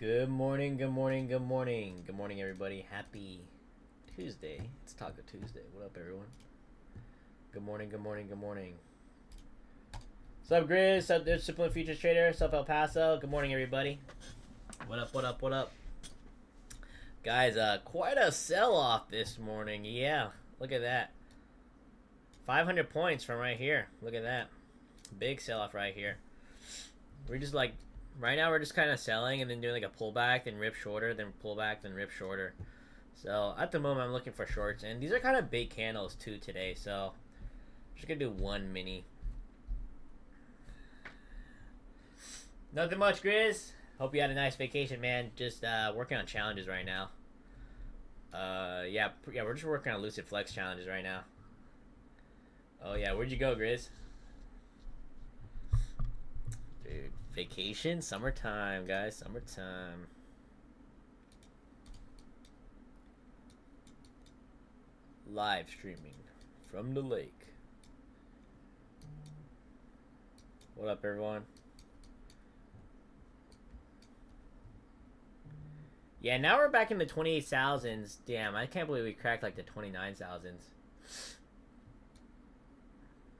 Good morning, good morning, good morning. Good morning, everybody. Happy Tuesday. It's Taco Tuesday. What up, everyone? Good morning, good morning, good morning. What's up, Grizz? What's up, Discipline Futures Trader? What's up, El Paso? Good morning, everybody. What up, what up, what up? Guys, quite a sell-off this morning. Yeah, look at that. 500 points from right here. Look at that. Big sell-off right here. We're just like... Right now, we're just kind of selling and then doing like a pullback, then rip shorter, then pullback, then rip shorter. So at the moment, I'm looking for shorts, and these are kind of big candles too today. So I'm just gonna do one mini. Nothing much, Grizz. Hope you had a nice vacation, man. Just working on challenges right now. Yeah, we're just working on Lucid Flex challenges right now. Oh yeah, where'd you go, Grizz? Dude. Vacation, summertime, guys, summertime. Live streaming from the lake. What up, everyone? Yeah, now we're back in the 28,000s. Damn, I can't believe we cracked like the 29,000s.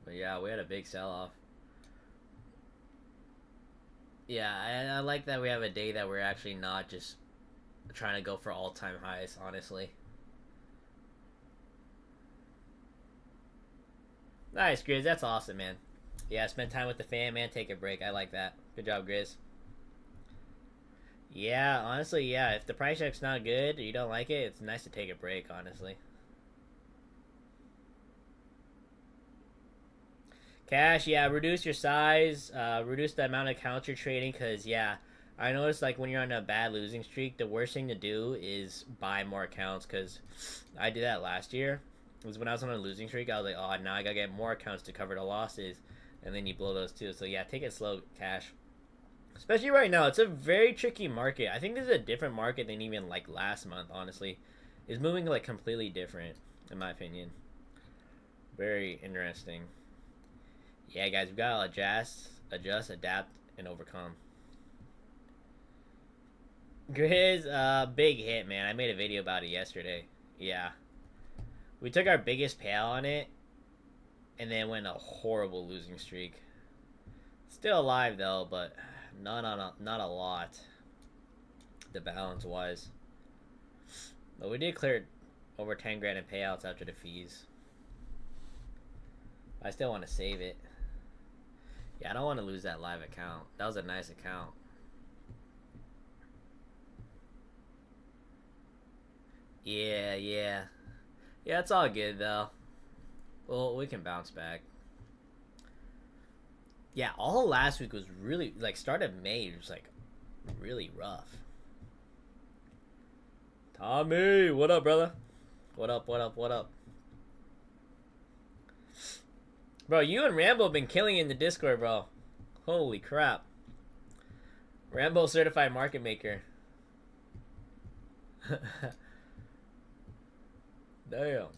But yeah, we had a big sell-off. Yeah, I like that we have a day that we're actually not just trying to go for all-time highs, honestly. Nice, Grizz. That's awesome, man. Yeah, spend time with the fam, man. Take a break. I like that. Good job, Grizz. Yeah, honestly, yeah. If the price check's not good or you don't like it, it's nice to take a break, honestly. Cash, yeah, reduce your size, reduce the amount of accounts you're trading, because, yeah, I noticed, like, when you're on a bad losing streak, the worst thing to do is buy more accounts, because I did that last year. It was when I was on a losing streak, I was like, oh, now I gotta get more accounts to cover the losses, and then you blow those too. So, yeah, take it slow, Cash. Especially right now, it's a very tricky market. I think this is a different market than even, like, last month, honestly. It's moving, like, completely different, in my opinion. Very interesting. Yeah, guys, we gotta adjust, adapt, and overcome. Grizz, big hit, man. I made a video about it yesterday. Yeah. We took our biggest payout on it, and then went a horrible losing streak. Still alive, though, but not a lot. The balance-wise. But we did clear over 10 grand in payouts after the fees. I still want to save it. Yeah, I don't want to lose that live account. That was a nice account. Yeah. Yeah, it's all good, though. Well, we can bounce back. Yeah, all last week was really, like, start of May, it was, like, really rough. Tommy, what up, brother? What up? Bro, you and Rambo have been killing in the Discord, bro. Holy crap. Rambo certified market maker. Damn.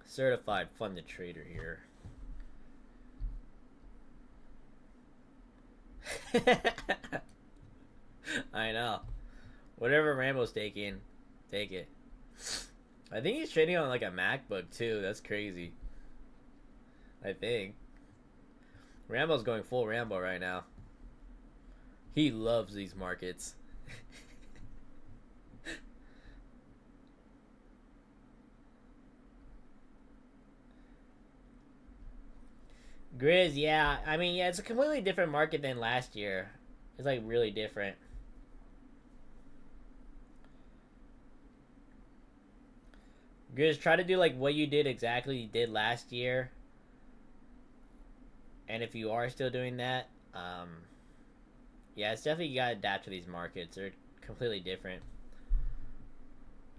Certified funded trader here. I know. Whatever Rambo's taking, take it. I think he's trading on like a MacBook too. That's crazy. I think. Rambo's going full Rambo right now. He loves these markets. Grizz, yeah. I mean, yeah, it's a completely different market than last year. It's like really different. Grizz, try to do like what you did last year. And if you are still doing that, yeah, it's definitely, you gotta adapt to these markets. They're completely different.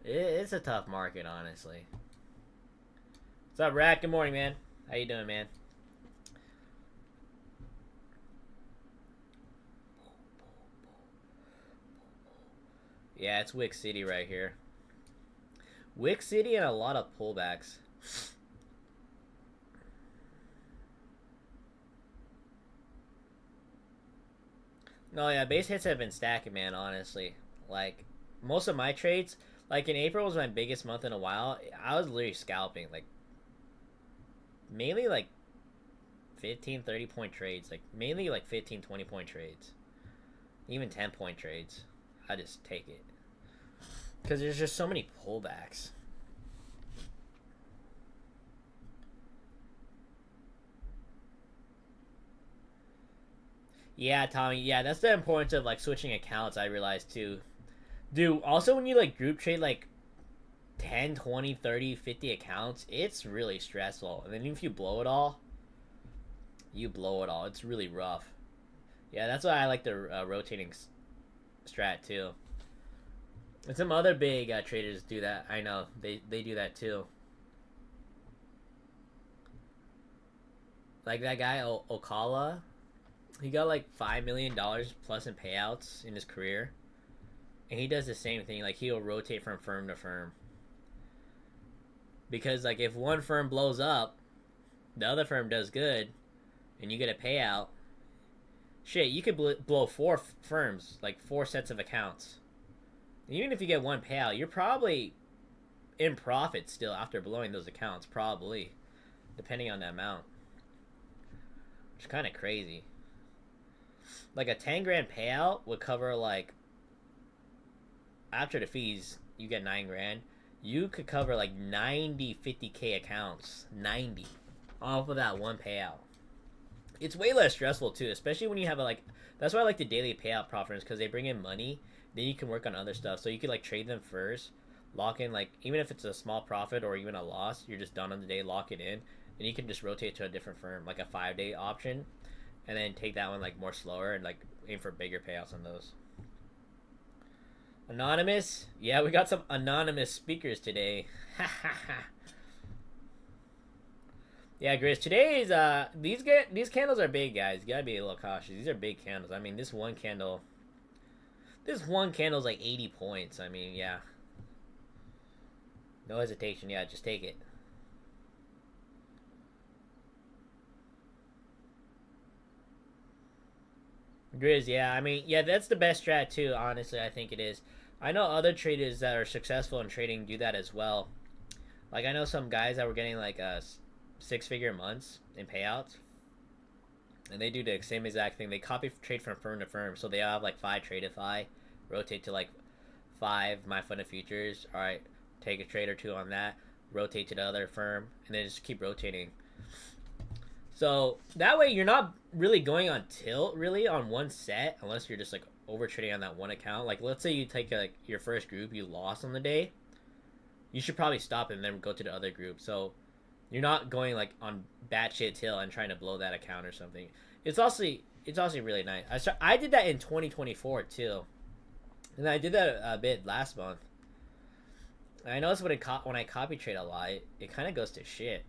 It's a tough market, honestly. What's up, Rack? Good morning, man. How you doing, man? Yeah, it's Wick City right here. Wick City and a lot of pullbacks. No, yeah, base hits have been stacking, man, honestly. Like, most of my trades, like in April was my biggest month in a while. I was literally scalping, like, mainly like 15, 30 point trades. Like, mainly like 15, 20 point trades. Even 10 point trades. I just take it. Because there's just so many pullbacks. Yeah, Tommy. Yeah, that's the importance of like switching accounts. I realized too. Dude, also when you like group trade like 10, 20, 30, 50 accounts, it's really stressful. And then if you blow it all, you blow it all. It's really rough. Yeah, that's why I like the rotating strat too. And some other big traders do that. I know they do that too. Like that guy Okala, he got like $5 million plus in payouts in his career, and he does the same thing. Like he'll rotate from firm to firm. Because like if one firm blows up, the other firm does good, and you get a payout. Shit, you could blow 4 firms, like 4 sets of accounts. Even if you get one payout, you're probably in profit still after blowing those accounts, probably, depending on the amount. Which is kind of crazy. Like a 10 grand payout would cover like, after the fees, you get 9 grand. You could cover like 90 50K accounts, 90, off of that one payout. It's way less stressful too, especially when you have a like. That's why I like the daily payout propfirms, because they bring in money. Then you can work on other stuff. So you could like trade them first, lock in like, even if it's a small profit or even a loss, you're just done on the day, lock it in. Then you can just rotate to a different firm, like a 5-day option, and then take that one like more slower and like aim for bigger payouts on those. Anonymous? Yeah, we got some anonymous speakers today. Yeah, Grizz, today's these candles are big, guys. You gotta be a little cautious. These are big candles. I mean, this one candle's like 80 points. I mean, yeah. No hesitation. Yeah, just take it. Grizz, yeah. I mean, yeah, that's the best strat too, honestly. I think it is. I know other traders that are successful in trading do that as well. Like, I know some guys that were getting like 6-figure months in payouts, and they do the same exact thing. They copy trade from firm to firm, so they have like 5 Tradeify, rotate to like 5 MyFundedFutures. All right, take a trade or 2 on that, rotate to the other firm, and then just keep rotating. So that way you're not really going on tilt really on one set, unless you're just like over trading on that one account. Like let's say you take like your first group, you lost on the day, you should probably stop and then go to the other group. So you're not going like on batshit tilt and trying to blow that account or something. It's also really nice. I did that in 2024 too, and I did that a bit last month. And I noticed when I copy trade a lot, it kind of goes to shit.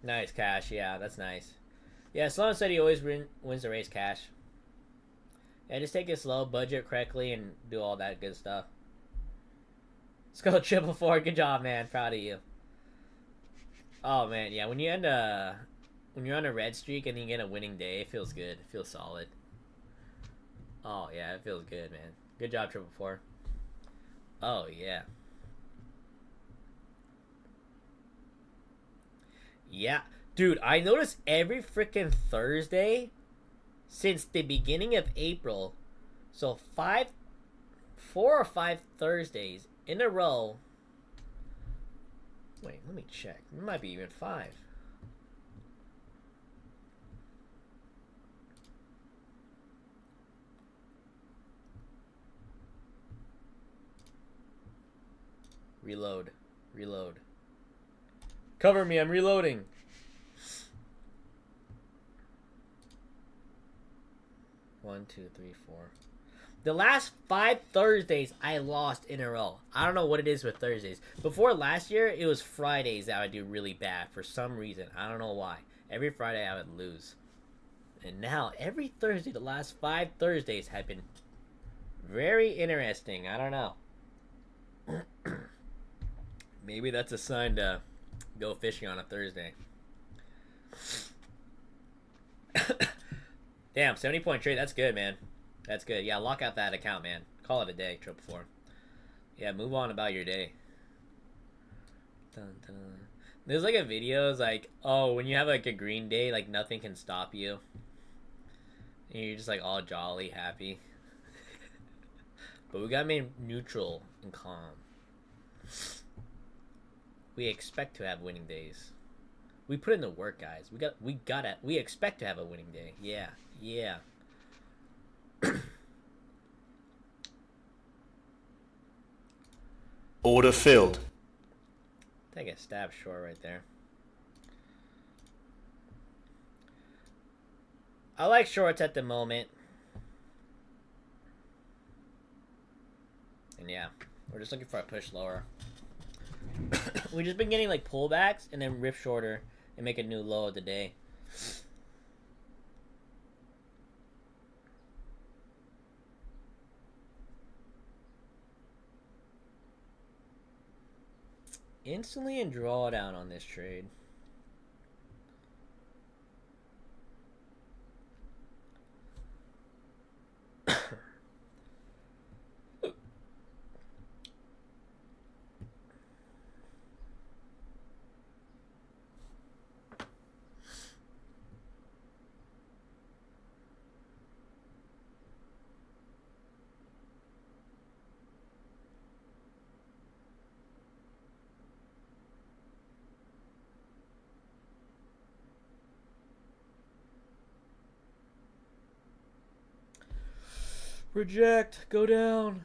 Nice, Cash. Yeah, that's nice. Yeah, Sloan said he always wins the race, Cash. Yeah, just take it slow, budget correctly, and do all that good stuff. Let's go 444. Good job, man. Proud of you. Oh man, yeah. When you're on a red streak and you get a winning day, it feels good. It feels solid. Oh yeah, it feels good, man. Good job, 444. Oh yeah. Yeah, dude. I noticed every freaking Thursday since the beginning of April, so 4 or 5 Thursdays in a row. Wait, let me check. It might be even 5. Reload. Cover me, I'm reloading. One, two, three, 4. The last 5 Thursdays I lost in a row. I don't know what it is with Thursdays. Before last year, it was Fridays that I would do really bad for some reason. I don't know why. Every Friday I would lose. And now, every Thursday, the last 5 Thursdays have been very interesting. I don't know. Maybe that's a sign to go fishing on a Thursday. Damn, 70-point trade. That's good, man. That's good. Yeah, lock out that account, man. Call it a day, triple four. Yeah, move on about your day. Dun, dun. There's like a video, it's like, oh, when you have like a green day, like nothing can stop you. And you're just like all jolly, happy. But we gotta remain neutral and calm. We expect to have winning days. We put in the work, guys. We expect to have a winning day. Yeah, yeah. Order filled. Take a stab short right there. I like shorts at the moment. And yeah, we're just looking for a push lower. We've just been getting like pullbacks and then rip shorter and make a new low of the day. Instantly and draw down on this trade. Reject. Go down.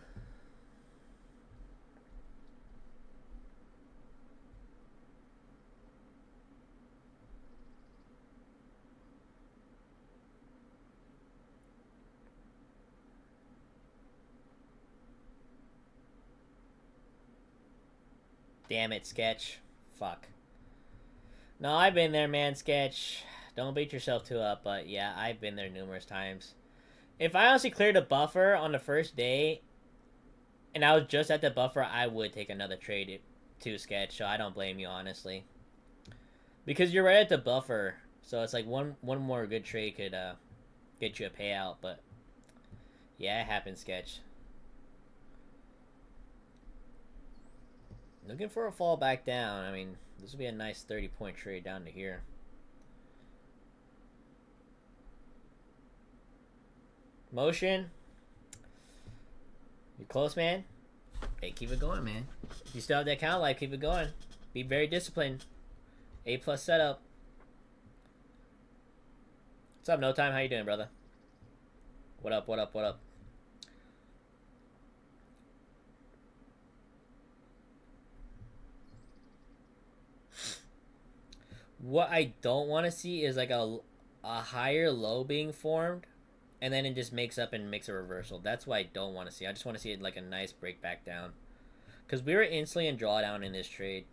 Damn it, Sketch. Fuck. No, I've been there, man, Sketch. Don't beat yourself too up, but yeah, I've been there numerous times. If I honestly cleared a buffer on the first day, and I was just at the buffer, I would take another trade to Sketch, so I don't blame you, honestly. Because you're right at the buffer, so it's like one more good trade could get you a payout, but yeah, it happens, Sketch. Looking for a fall back down. I mean, this would be a nice 30-point trade down to here. Motion. You close, man? Hey, keep it going, man. If you still have that account life, keep it going. Be very disciplined. A+ setup. What's up, No Time? How you doing, brother? What up, what up, what up? What I don't want to see is like a higher low being formed, and then it just makes up and makes a reversal. That's what I don't want to see. I just want to see it like a nice break back down. Because we were instantly in drawdown in this trade.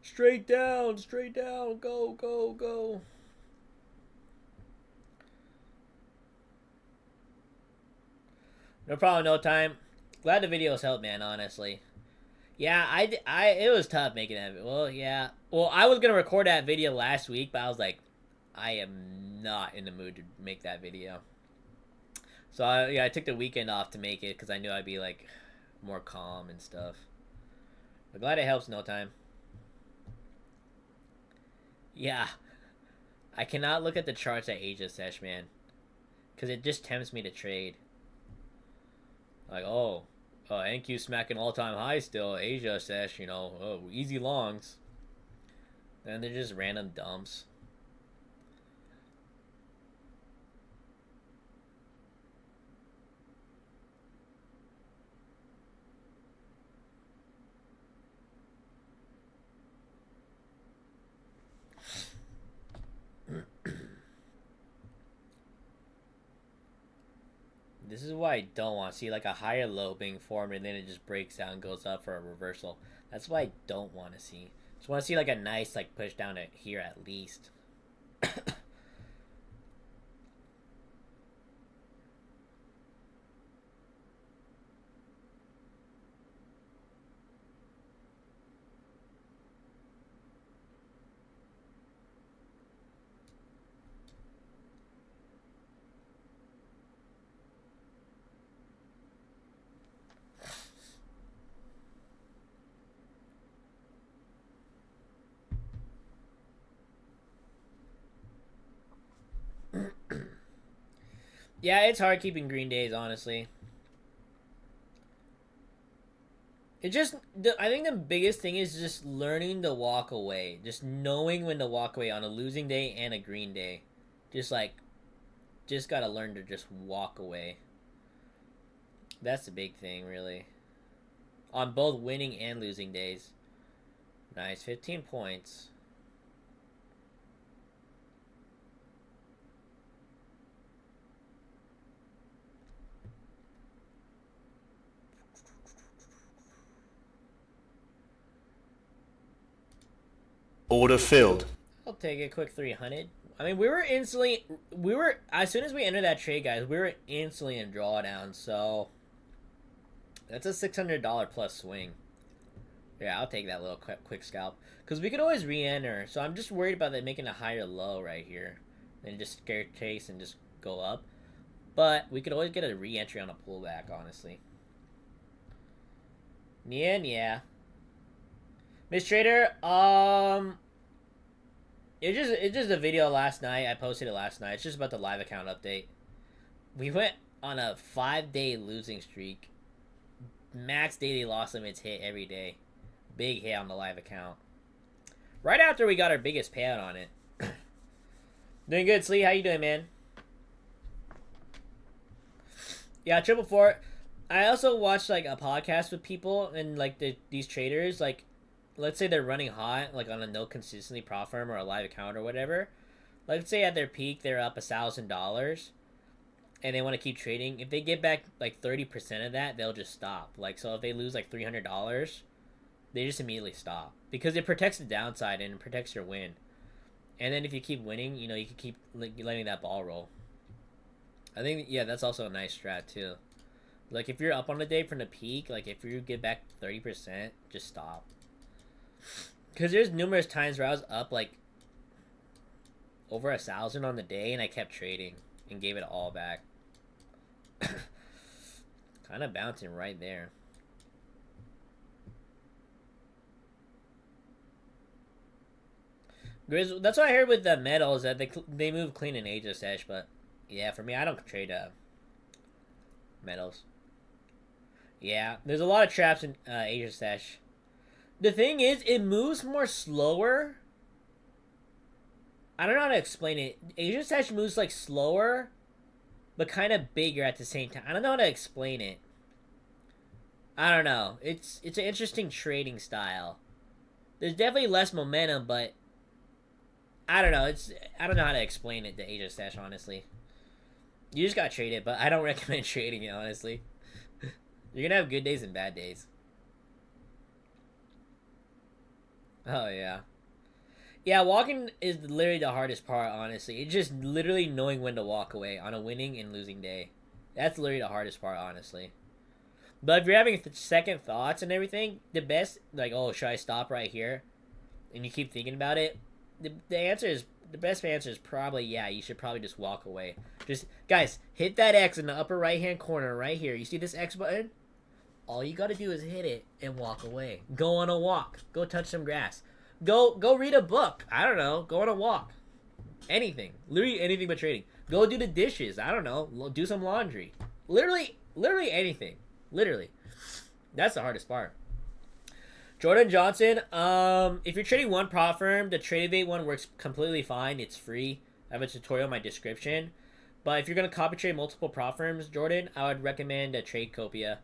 Straight down, go, go, go. No problem, No Time. Glad the videos helped, man, honestly. Yeah, it was tough making that. Well, yeah. Well, I was going to record that video last week, but I was like, I am not in the mood to make that video. So, I took the weekend off to make it because I knew I'd be, like, more calm and stuff. But glad it helps, No Time. Yeah. I cannot look at the charts at Asia Sesh, man. Because it just tempts me to trade. Like, NQ smacking all-time high still. Asia Sesh, easy longs. And they're just random dumps. This is why I don't want to see like a higher low being formed and then it just breaks down and goes up for a reversal. That's what I don't want to see. Just want to see like a nice like push down to here at least. Yeah, it's hard keeping green days, honestly. It just, I think the biggest thing is just learning to walk away. Just knowing when to walk away on a losing day and a green day. Just like, just gotta learn to just walk away. That's the big thing, really. On both winning and losing days. Nice, 15 points. Order filled. I'll take a quick 300. I mean, as soon as we entered that trade, guys, we were instantly in drawdown, so that's a $600 plus swing. Yeah, I'll take that little quick scalp. Because we could always re-enter, so I'm just worried about that making a higher low right here. Then just scare chase and just go up. But we could always get a re-entry on a pullback, honestly. Yeah. Miss Trader, it's just a video last night. I posted it last night. It's just about the live account update. We went on a 5-day losing streak. Max daily loss limits hit every day. Big hit on the live account. Right after we got our biggest payout on it. Doing good, Slee. How you doing, man? Yeah, 444. I also watched like a podcast with people and like these traders, like let's say they're running hot, like on a no consistently prop firm or a live account or whatever. Let's say at their peak they're up $1,000, and they want to keep trading. If they get back like 30% of that, they'll just stop. Like, so if they lose like $300, they just immediately stop because it protects the downside and it protects your win. And then if you keep winning, you know, you can keep letting that ball roll. I think, yeah, that's also a nice strat too. Like if you're up on the day from the peak, like if you get back 30%, just stop. Because there's numerous times where I was up like over 1,000 on the day and I kept trading and gave it all back. Kind of bouncing right there. Grizz, that's what I heard with the metals, that they move clean in HSH, but yeah, for me, I don't trade metals. Yeah, there's a lot of traps in HSH. The thing is, it moves more slower. I don't know how to explain it. HSH moves like slower, but kind of bigger at the same time. I don't know how to explain it. I don't know. It's an interesting trading style. There's definitely less momentum, but I don't know. I don't know how to explain it, the HSH, honestly. You just gotta trade it, but I don't recommend trading it, honestly. You're gonna have good days and bad days. Oh, yeah. Yeah, walking is literally the hardest part, honestly. It's just literally knowing when to walk away on a winning and losing day. That's literally the hardest part, honestly. But if you're having second thoughts and everything, the best, like, oh, should I stop right here? And you keep thinking about it, the best answer is probably, yeah, you should probably just walk away. Just, guys, hit that X in the upper right-hand corner right here. You see this X button? All you gotta do is hit it and walk away. Go on a walk. Go touch some grass. Go read a book. I don't know. Go on a walk. Anything. Literally anything but trading. Go do the dishes. I don't know. Do some laundry. Literally anything. Literally. That's the hardest part. Jordan Johnson, if you're trading one prop firm, the Tradovate one works completely fine. It's free. I have a tutorial in my description. But if you're going to copy trade multiple prop firms, Jordan, I would recommend a Tradecopia.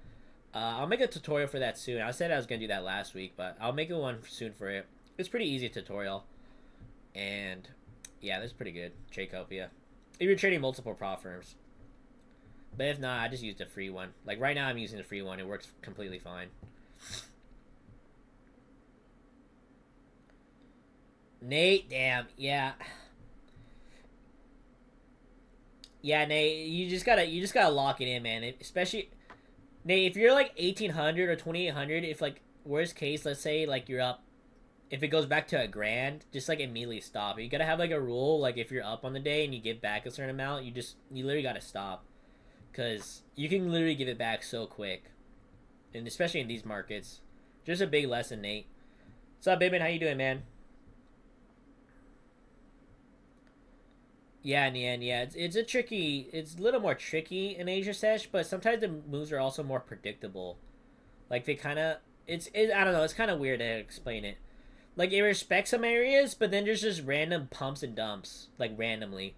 I'll make a tutorial for that soon. I said I was going to do that last week, but I'll make one soon for it. It's pretty easy tutorial. And yeah, that's pretty good. Tradecopia. If you're trading multiple prop firms. But if not, I just use the free one. Like right now I'm using the free one. It works completely fine. Nate, damn, yeah. Yeah, Nate, you just gotta lock it in, man. Especially Nate, if you're like 1800 or 2800, if like worst case, let's say like you're up, if it goes back to a grand, just like immediately stop. You gotta have like a rule, like if you're up on the day and you give back a certain amount, you literally gotta stop, cause you can literally give it back so quick, and especially in these markets. Just a big lesson, Nate. What's up, Bateman? How you doing, man? Yeah, in the end, yeah, it's a little more tricky in Asia Sesh, but sometimes the moves are also more predictable. Like they kind of, I don't know, it's kind of weird to explain it. Like it respects some areas, but then there's just random pumps and dumps, like randomly.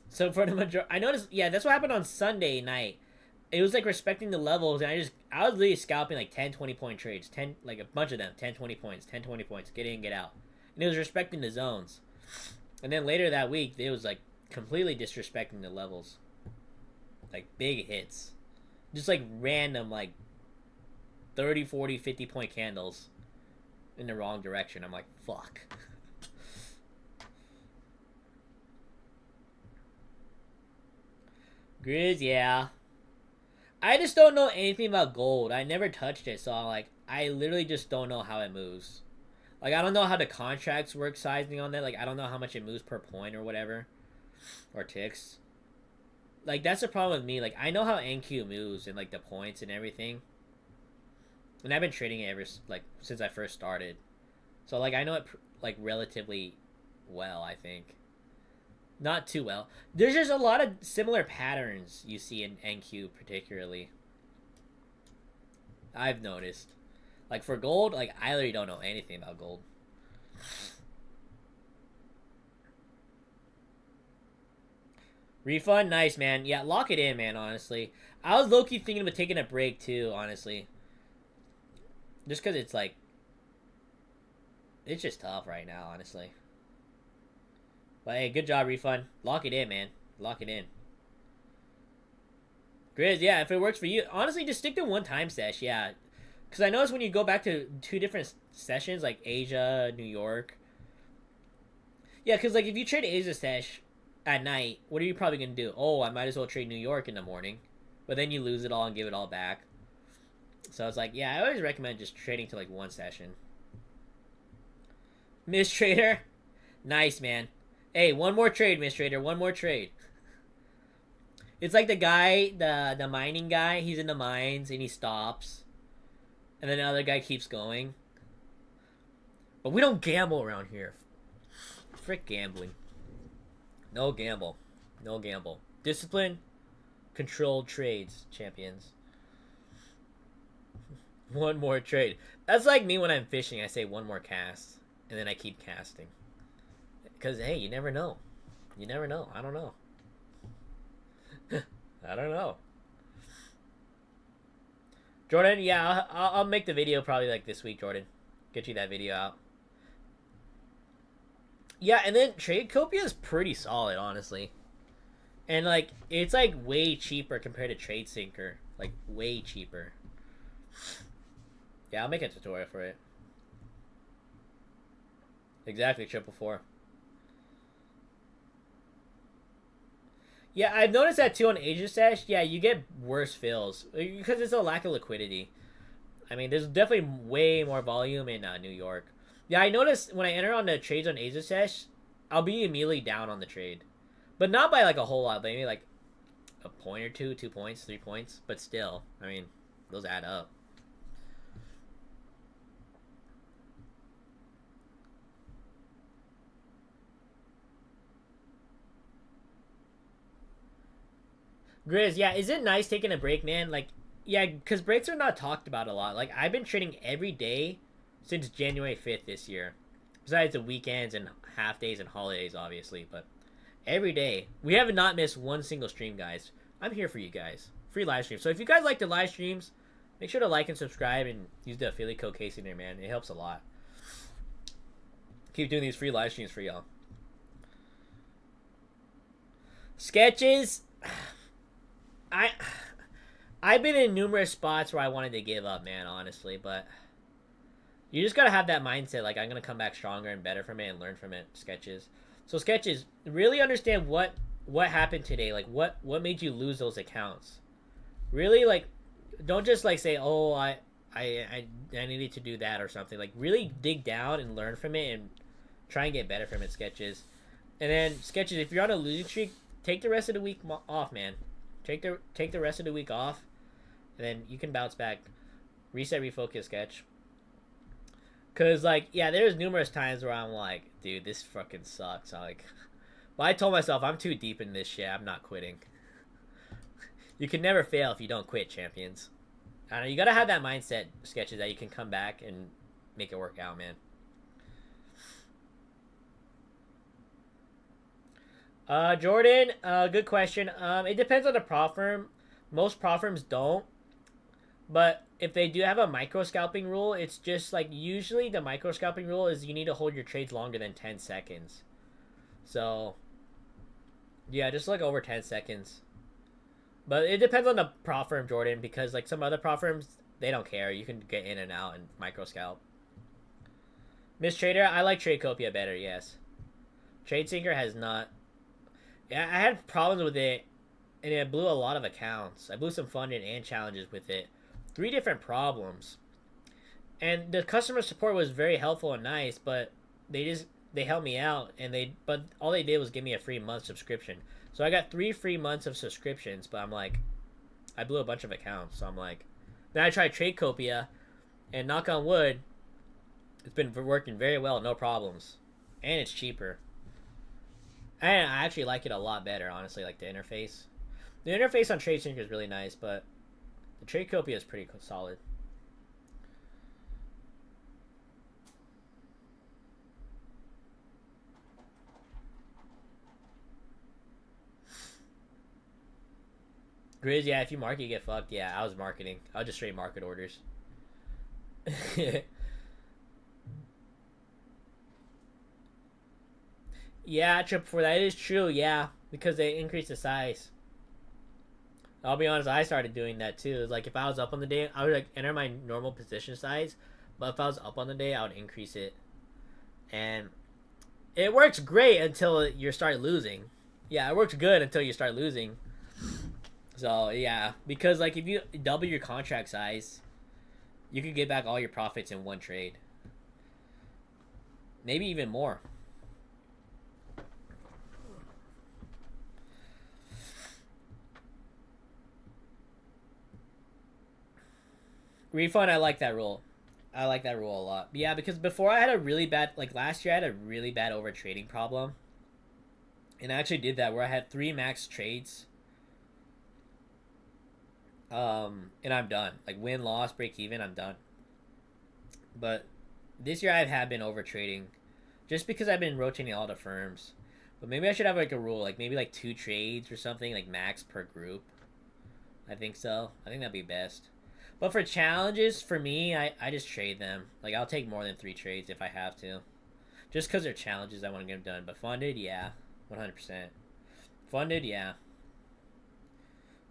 So for the majority, I noticed, yeah, that's what happened on Sunday night. It was like respecting the levels, and I was literally scalping like 10, 20 point trades, 10, like a bunch of them, 10, 20 points, 10, 20 points, get in, get out, and it was respecting the zones. And then later that week, it was like completely disrespecting the levels. Like big hits. Just like random like 30, 40, 50 point candles in the wrong direction. I'm like, fuck. Grizz, yeah. I just don't know anything about gold. I never touched it, so I literally just don't know how it moves. Like, I don't know how the contracts work sizing on that. Like, I don't know how much it moves per point or whatever. Or ticks. Like, that's the problem with me. Like, I know how NQ moves and, like, the points and everything. And I've been trading it since I first started. So, like, I know it, like, relatively well, I think. Not too well. There's just a lot of similar patterns you see in NQ, particularly. I've noticed. Like, for gold, like, I literally don't know anything about gold. Refund? Nice, man. Yeah, lock it in, man, honestly. I was low-key thinking of taking a break, too, honestly. Just because it's, like... It's just tough right now, honestly. But, hey, good job, Refund. Lock it in, man. Lock it in. Grizz, yeah, if it works for you. Honestly, just stick to one time sesh, yeah. Because I noticed when you go back to two different sessions, like Asia, New York. Yeah, because like if you trade Asia sesh at night, what are you probably going to do? Oh, I might as well trade New York in the morning. But then you lose it all and give it all back. So it's like, yeah, I always recommend just trading to like one session. Miss Trader? Nice, man. Hey, one more trade, Miss Trader. One more trade. It's like the guy, the mining guy. He's in the mines and he stops. And then the other guy keeps going. But we don't gamble around here. Frick gambling. No gamble. No gamble. Discipline, controlled trades, champions. One more trade. That's like me when I'm fishing. I say one more cast. And then I keep casting. Because, hey, you never know. You never know. I don't know. I don't know. Jordan, yeah, I'll make the video probably like this week, Jordan. Get you that video out. Yeah, and then Tradecopia is pretty solid, honestly. And, like, it's, like, way cheaper compared to Tradesyncer. Like, way cheaper. Yeah, I'll make a tutorial for it. Exactly, 444. Yeah, I've noticed that too on Asia Stash. Yeah, you get worse fills because it's a lack of liquidity. I mean, there's definitely way more volume in New York. Yeah, I noticed when I enter on the trades on Asia Stash, I'll be immediately down on the trade. But not by like a whole lot, maybe like a point or two, 2 points, 3 points. But still, I mean, those add up. Grizz, yeah, is it nice taking a break, man? Like, yeah, because breaks are not talked about a lot. Like, I've been trading every day since January 5th this year. Besides the weekends and half days and holidays, obviously. But every day. We have not missed one single stream, guys. I'm here for you guys. Free live stream. So if you guys like the live streams, make sure to like and subscribe and use the affiliate code Casey there, man. It helps a lot. Keep doing these free live streams for y'all. Sketches... I've been in numerous spots where I wanted to give up, man, honestly, but you just gotta have that mindset, like, I'm gonna come back stronger and better from it and learn from it. Sketches. So Sketches, really understand what happened today. Like, what made you lose those accounts? Really, like, don't just like say, oh, I needed to do that or something. Like, really dig down and learn from it and try and get better from it. Sketches. And then Sketches, if you're on a losing streak, take the rest of the week off, man. Take the rest of the week off, and then you can bounce back, reset, refocus. Sketch. Cause like, yeah, there's numerous times where I'm like, dude, this fucking sucks. But I told myself I'm too deep in this shit. I'm not quitting. You can never fail if you don't quit, champions. I know you gotta have that mindset, Sketches, that you can come back and make it work out, man. Jordan, good question. It depends on the prop firm. Most prop firms don't, but if they do have a micro scalping rule, it's just like, usually the micro scalping rule is you need to hold your trades longer than 10 seconds. So yeah, just like over 10 seconds. But it depends on the prop firm, Jordan, because like some other prop firms, they don't care. You can get in and out and micro scalp. Miss Trader, I like Tradecopia better, yes. Tradesyncer has not. Yeah, I had problems with it, and it blew a lot of accounts. I blew some funded and challenges with it. 3 different problems. And the customer support was very helpful and nice, but they helped me out, but all they did was give me a free month subscription. So I got 3 free months of subscriptions, but I'm like, I blew a bunch of accounts. So I'm like, then I tried Tradecopia, and knock on wood, it's been working very well, no problems. And it's cheaper. And I actually like it a lot better, honestly, like the interface. The interface on Tradesyncer is really nice, but the Tradecopia is pretty solid. Grizz, yeah, if you market, you get fucked. Yeah, I was marketing. I was just straight market orders. Yeah, Trip, for that is true, yeah, because they increased the size. I'll be honest, I started doing that too. It's like if I was up on the day, I would like enter my normal position size, but if I was up on the day, I would increase it. And it works great until you start losing. Yeah, it works good until you start losing. So, yeah, because like if you double your contract size, you could get back all your profits in one trade. Maybe even more. Refund, I like that rule. I like that rule a lot. Yeah, because before I had a really bad, like last year I had a really bad over trading problem. And I actually did that where I had 3 max trades. And I'm done. Like win, loss, break even, I'm done. But this year I have been over trading. Just because I've been rotating all the firms. But maybe I should have like a rule, like maybe like 2 trades or something, like max per group. I think so. I think that'd be best. But for challenges, for me, I just trade them. Like, I'll take more than 3 trades if I have to. Just because they're challenges, I want to get them done. But funded, yeah. 100%. Funded, yeah.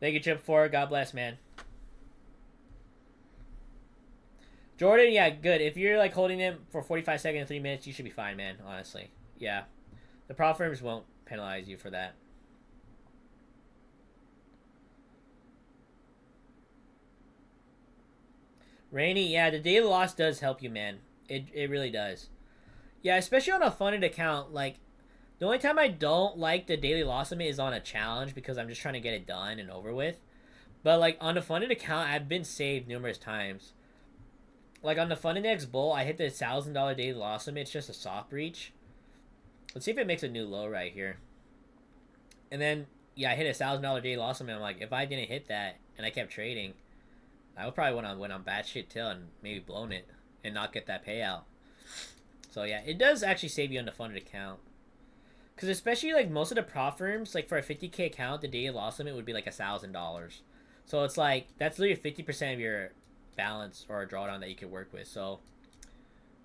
Thank you, Chip4. God bless, man. Jordan, yeah, good. If you're, like, holding them for 45 seconds, 3 minutes, you should be fine, man, honestly. Yeah. The prop firms won't penalize you for that. Rainy, yeah, the daily loss does help you, man. It really does. Yeah, especially on a funded account. Like, the only time I don't like the daily loss limit is on a challenge because I'm just trying to get it done and over with. But, like, on a funded account, I've been saved numerous times. Like, on the Funded X Bull, I hit the $1,000 daily loss limit. It's just a soft breach. Let's see if it makes a new low right here. And then, yeah, I hit a $1,000 daily loss limit. I'm like, if I didn't hit that and I kept trading, I would probably went on batshit till and maybe blown it and not get that payout. So yeah, it does actually save you on the funded account. Because especially like most of the prop firms, like for a 50K account, the daily loss limit would be like $1,000. So it's like, that's literally 50% of your balance or a drawdown that you could work with. So,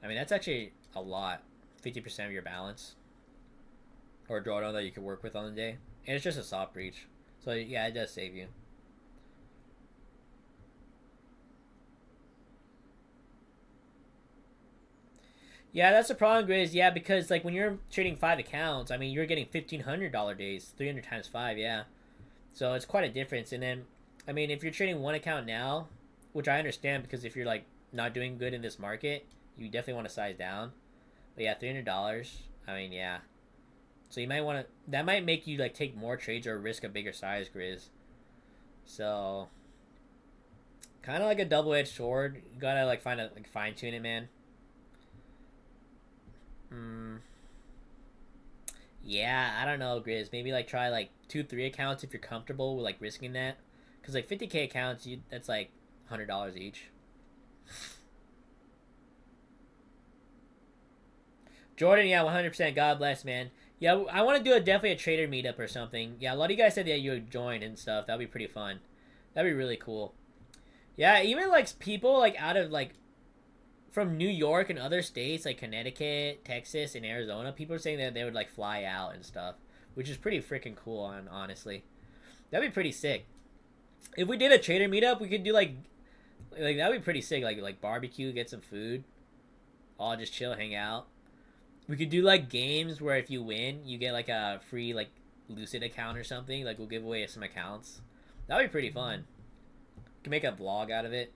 I mean, that's actually a lot. 50% of your balance or a drawdown that you could work with on the day. And it's just a soft breach. So yeah, it does save you. Yeah, that's the problem, Grizz. Yeah, because like when you're trading 5 accounts, I mean, you're getting $1,500 days, 300 times 5. Yeah, so it's quite a difference. And then, I mean, if you're trading one account now, which I understand because if you're like not doing good in this market, you definitely want to size down. But yeah, $300. I mean, yeah. So you might want to. That might make you like take more trades or risk a bigger size, Grizz. So kind of like a double-edged sword. You gotta like fine tune it, man. Yeah, I don't know, Grizz. Maybe like try like 2, 3 accounts if you're comfortable with like risking that. Cause like 50K accounts, that's like $100 each. Jordan, yeah, 100%. God bless, man. Yeah, I want to do definitely a trader meetup or something. Yeah, a lot of you guys said that you would join and stuff. That'd be pretty fun. That'd be really cool. Yeah, even like people like out of like from New York and other states like Connecticut, Texas, and Arizona, people are saying that they would like fly out and stuff, which is pretty freaking cool. Honestly, that'd be pretty sick. If we did a trader meetup, we could do like that'd be pretty sick. Like barbecue, get some food, all just chill, hang out. We could do like games where if you win, you get like a free like Lucid account or something. Like we'll give away some accounts. That'd be pretty fun. We can make a vlog out of it.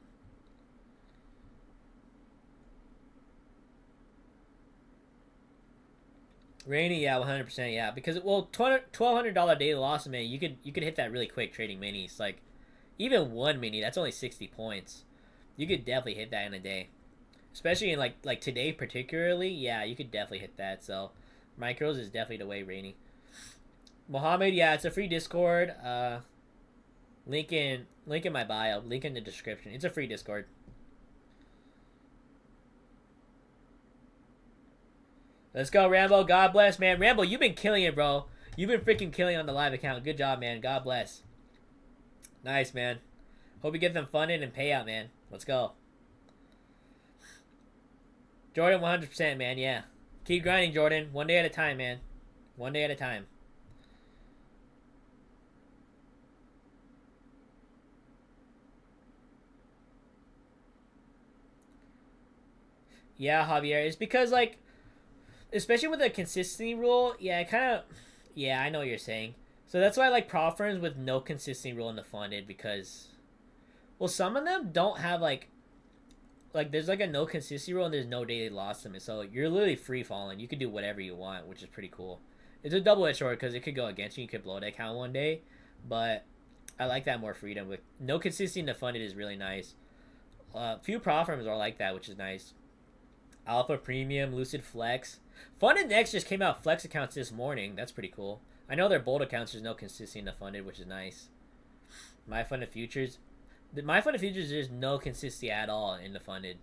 Rainy, yeah, 100%, yeah. Because well, $1,200 daily loss, man. You could hit that really quick trading minis. Like even one mini, that's only 60 points. You could definitely hit that in a day. Especially in like today particularly, yeah, you could definitely hit that. So micros is definitely the way, Rainy. Mohammed, yeah, it's a free Discord. Link in my bio, link in the description. It's a free Discord. Let's go, Rambo. God bless, man. Rambo, you've been killing it, bro. You've been freaking killing on the live account. Good job, man. God bless. Nice, man. Hope you get them funded and payout, man. Let's go. Jordan, 100%, man. Yeah. Keep grinding, Jordan. One day at a time, man. One day at a time. Yeah, Javier. It's because, like, especially with the consistency rule, yeah, it kind of, yeah, I know what you're saying. So that's why I like prop firms with no consistency rule in the funded because, well, some of them don't have like there's like a no consistency rule and there's no daily loss limit. So you're literally free falling. You can do whatever you want, which is pretty cool. It's a double-edged sword because it could go against you. You could blow the account one day, but I like that more freedom. With no consistency in the funded is really nice. Few prop firms are like that, which is nice. Alpha Premium, Lucid Flex. Funded Next just came out Flex accounts this morning. That's pretty cool. I know their bold accounts, there's no consistency in the funded, which is nice. MyFundedFutures. The MyFundedFutures, there's no consistency at all in the funded,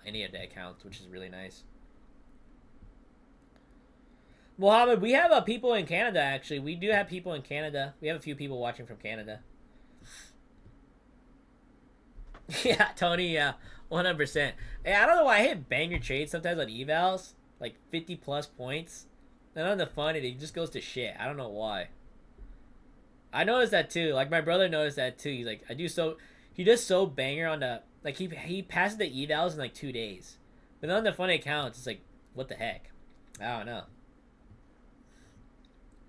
any of the accounts, which is really nice. Mohammed, we have people in Canada, actually. We do have people in Canada. We have a few people watching from Canada. Yeah, Tony, yeah. 100%. Hey, I don't know why I hit banger trades sometimes on evals, like 50 plus points. And on the fun, it just goes to shit. I don't know why. I noticed that too. Like my brother noticed that too. He's like, he does so banger on the like he passes the evals in like 2 days, but on the fun accounts, it's like what the heck? I don't know.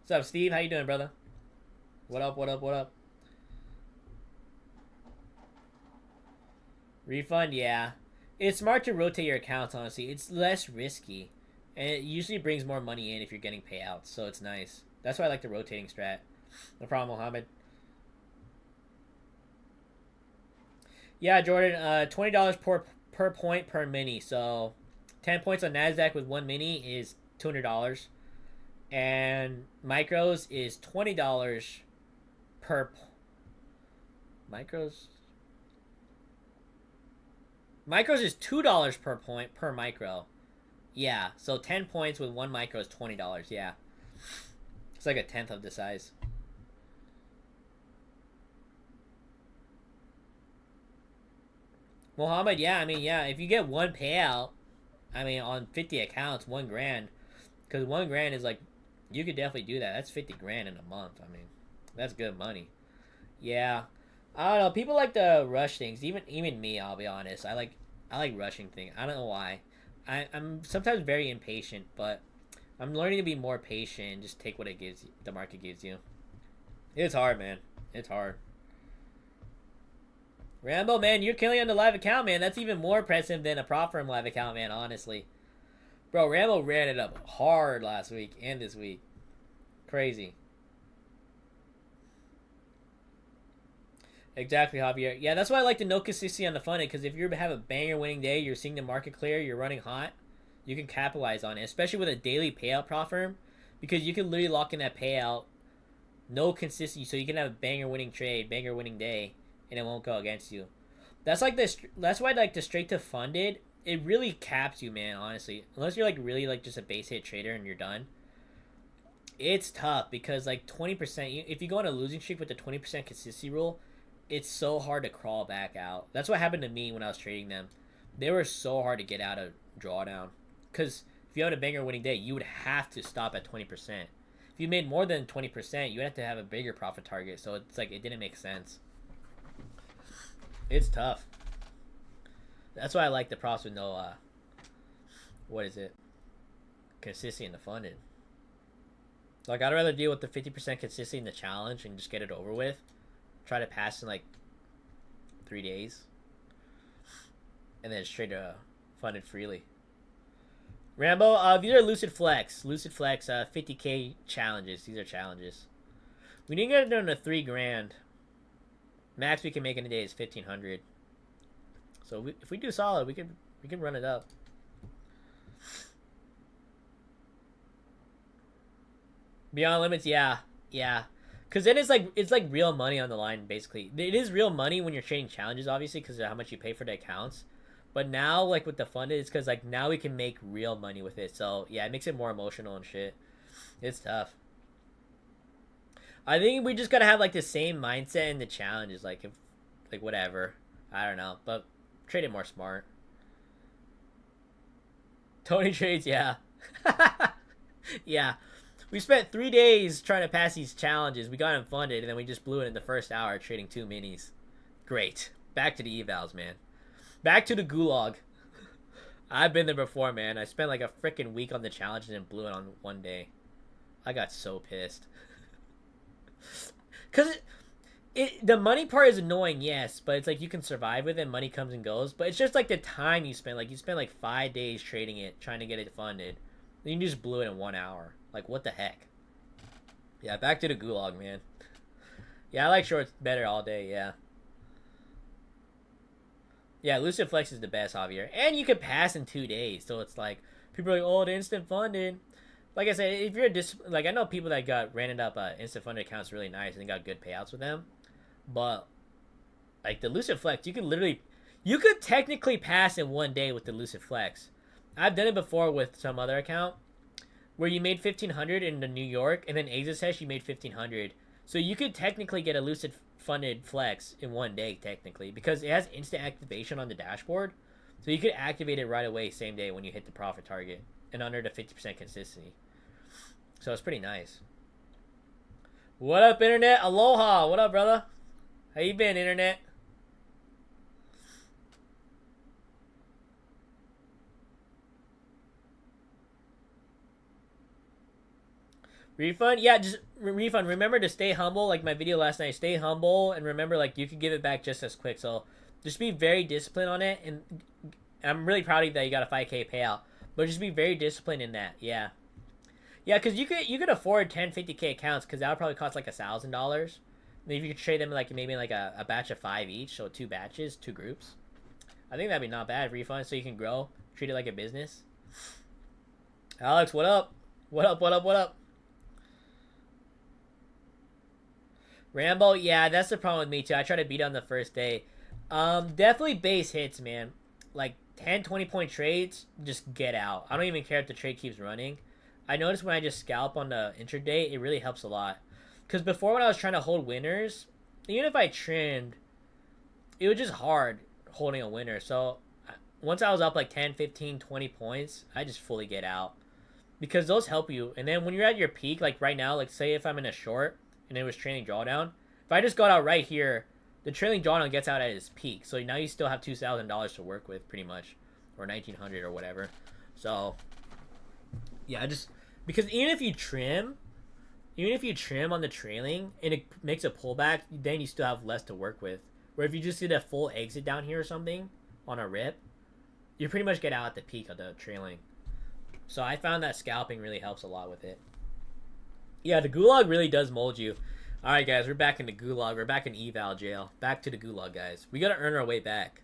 What's up, Steve? How you doing, brother? What up? What up? What up? Refund, yeah. It's smart to rotate your accounts, honestly. It's less risky. And it usually brings more money in if you're getting payouts, so it's nice. That's why I like the rotating strat. No problem, Mohammed. Yeah, Jordan, $20 per point per mini. So 10 points on Nasdaq with one mini is $200. And micros is $20 per micros. Micros is $2 per point per micro. Yeah, so 10 points with one micro is $20. Yeah. It's like a tenth of the size. Mohammed, yeah, I mean, yeah, if you get one payout, I mean, on 50 accounts, 1 grand, because 1 grand is like, you could definitely do that. That's 50 grand in a month. I mean, that's good money. Yeah. I don't know. People like to rush things. Even me, I'll be honest. I like rushing things. I don't know why. I'm sometimes very impatient, but I'm learning to be more patient and just take what it gives you, the market gives you. It's hard, man. It's hard. Rambo, man, you're killing on the live account, man. That's even more impressive than a prop firm live account, man, honestly. Bro, Rambo ran it up hard last week and this week. Crazy. Exactly, Javier. Yeah, that's why I like the no consistency on the funded, because if you have a banger winning day, you're seeing the market clear, you're running hot, you can capitalize on it, especially with a daily payout prop firm, because you can literally lock in that payout, no consistency, so you can have a banger winning trade, banger winning day, and it won't go against you. That's like this. That's why like the straight to funded, it really caps you, man. Honestly, unless you're like really like just a base hit trader and you're done, it's tough because like 20%. If you go on a losing streak with the 20% consistency rule, it's so hard to crawl back out. That's what happened to me when I was trading them. They were so hard to get out of drawdown. Because if you had a banger winning day, you would have to stop at 20%. If you made more than 20%, you would have to have a bigger profit target. So it's like, it didn't make sense. It's tough. That's why I like the props with no, what is it? Consistency in the funded. Like, I'd rather deal with the 50% consistency in the challenge and just get it over with. Try to pass in like 3 days, and then straight to funded freely. Rambo, these are Lucid Flex, 50K challenges. These are challenges. We need to get it down to $3,000. Max we can make in a day is 1,500. So if we do solid, we can run it up. Beyond limits, yeah. Because then it's like real money on the line, basically. It is real money when you're trading challenges, obviously, because of how much you pay for the accounts. But now, like, with the funded, it's because, like, now we can make real money with it. So, yeah, it makes it more emotional and shit. It's tough. I think we just gotta have, like, the same mindset in the challenges. Like, if, like, whatever. I don't know. But trade it more smart. Tony trades, yeah. Yeah. We spent 3 days trying to pass these challenges. We got them funded, and then we just blew it in the first hour trading 2 minis. Great. Back to the evals, man. Back to the gulag. I've been there before, man. I spent like a freaking week on the challenges and blew it on 1 day. I got so pissed. Because the money part is annoying, yes, but it's like you can survive with it. Money comes and goes. But it's just like the time you spend. Like, you spend like 5 days trading it, trying to get it funded. Then you just blew it in 1 hour. Like, what the heck? Yeah, back to the gulag, man. Yeah, I like shorts better all day, yeah. Yeah, Lucid Flex is the best, Javier. And you can pass in 2 days. So it's like, people are like, oh, the instant funded. Like I said, if you're like, I know people that got random up instant funded accounts really nice and got good payouts with them. But, like, the Lucid Flex, you could technically pass in 1 day with the Lucid Flex. I've done it before with some other account, where you made 1,500 in the New York, and then Exit Sesh you made 1,500. So you could technically get a Lucid funded Flex in 1 day, technically, because it has instant activation on the dashboard. So you could activate it right away, same day when you hit the profit target, and under the 50% consistency. So it's pretty nice. What up, Internet? Aloha. What up, brother? How you been, Internet? Refund? Yeah, just refund. Remember to stay humble, like my video last night. Stay humble, and remember, like, you can give it back just as quick. So just be very disciplined on it. And I'm really proud of you that you got a 5K payout. But just be very disciplined in that. Yeah. Yeah, because you could afford 10, 50K accounts, because that would probably cost like $1,000. If you could trade them like maybe like a batch of 5 each, so 2 batches, 2 groups. I think that'd be not bad. Refund so you can grow. Treat it like a business. Alex, what up? What up, what up, what up? Rambo, yeah, that's the problem with me too. I try to beat on the first day. Definitely base hits, man. Like 10, 20 point trades, just get out. I don't even care if the trade keeps running. I noticed when I just scalp on the intraday, it really helps a lot. Because before, when I was trying to hold winners, even if I trimmed, it was just hard holding a winner. So once I was up like 10, 15, 20 points, I just fully get out. Because those help you. And then when you're at your peak, like right now, like say if I'm in a short and it was trailing drawdown, if I just got out right here, the trailing drawdown gets out at its peak. So now you still have $2,000 to work with, pretty much. Or $1,900 or whatever. So yeah, because even if you trim on the trailing and it makes a pullback, then you still have less to work with. Where if you just did a full exit down here or something on a rip, you pretty much get out at the peak of the trailing. So I found that scalping really helps a lot with it. Yeah, the gulag really does mold you. All right, guys, we're back in the gulag. We're back in eval jail. Back to the gulag, guys. We got to earn our way back.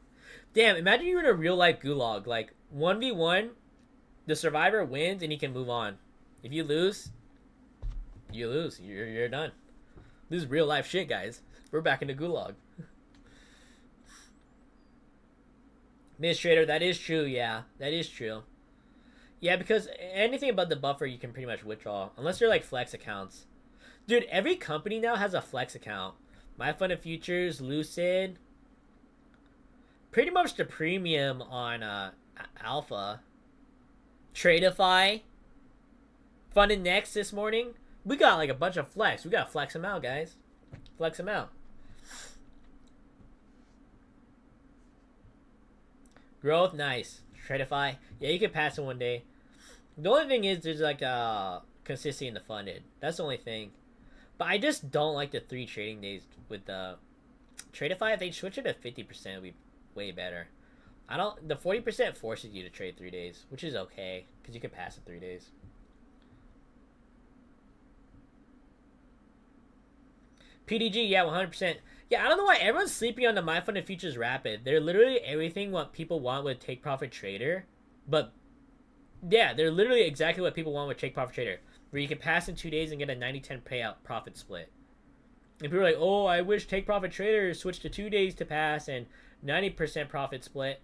Damn, imagine you're in a real-life gulag. Like, 1v1, the survivor wins and he can move on. If you lose, you lose. You're done. This is real-life shit, guys. We're back in the gulag. Miss Trader, that is true, yeah. That is true. Yeah, because anything above the buffer you can pretty much withdraw. Unless you're like flex accounts. Dude, every company now has a flex account. MyFundedFutures, Lucid. Pretty much the premium on Alpha. Tradeify. Funded Next this morning. We got like a bunch of flex. We got to flex them out, guys. Flex them out. Growth, nice. Tradeify. Yeah, you can pass it one day. The only thing is there's like consistency in the funded. That's the only thing. But I just don't like the 3 trading days with the Tradeify. If they switch it to 50%, it would be way better. The 40% forces you to trade 3 days, which is okay because you can pass it 3 days. PDG, yeah, 100%. Yeah, I don't know why everyone's sleeping on the MyFundedFutures Rapid. They're literally everything what people want with Take Profit Trader. But, yeah, they're literally exactly what people want with Take Profit Trader. Where you can pass in 2 days and get a 90-10 payout profit split. And people are like, oh, I wish Take Profit Trader switched to 2 days to pass and 90% profit split.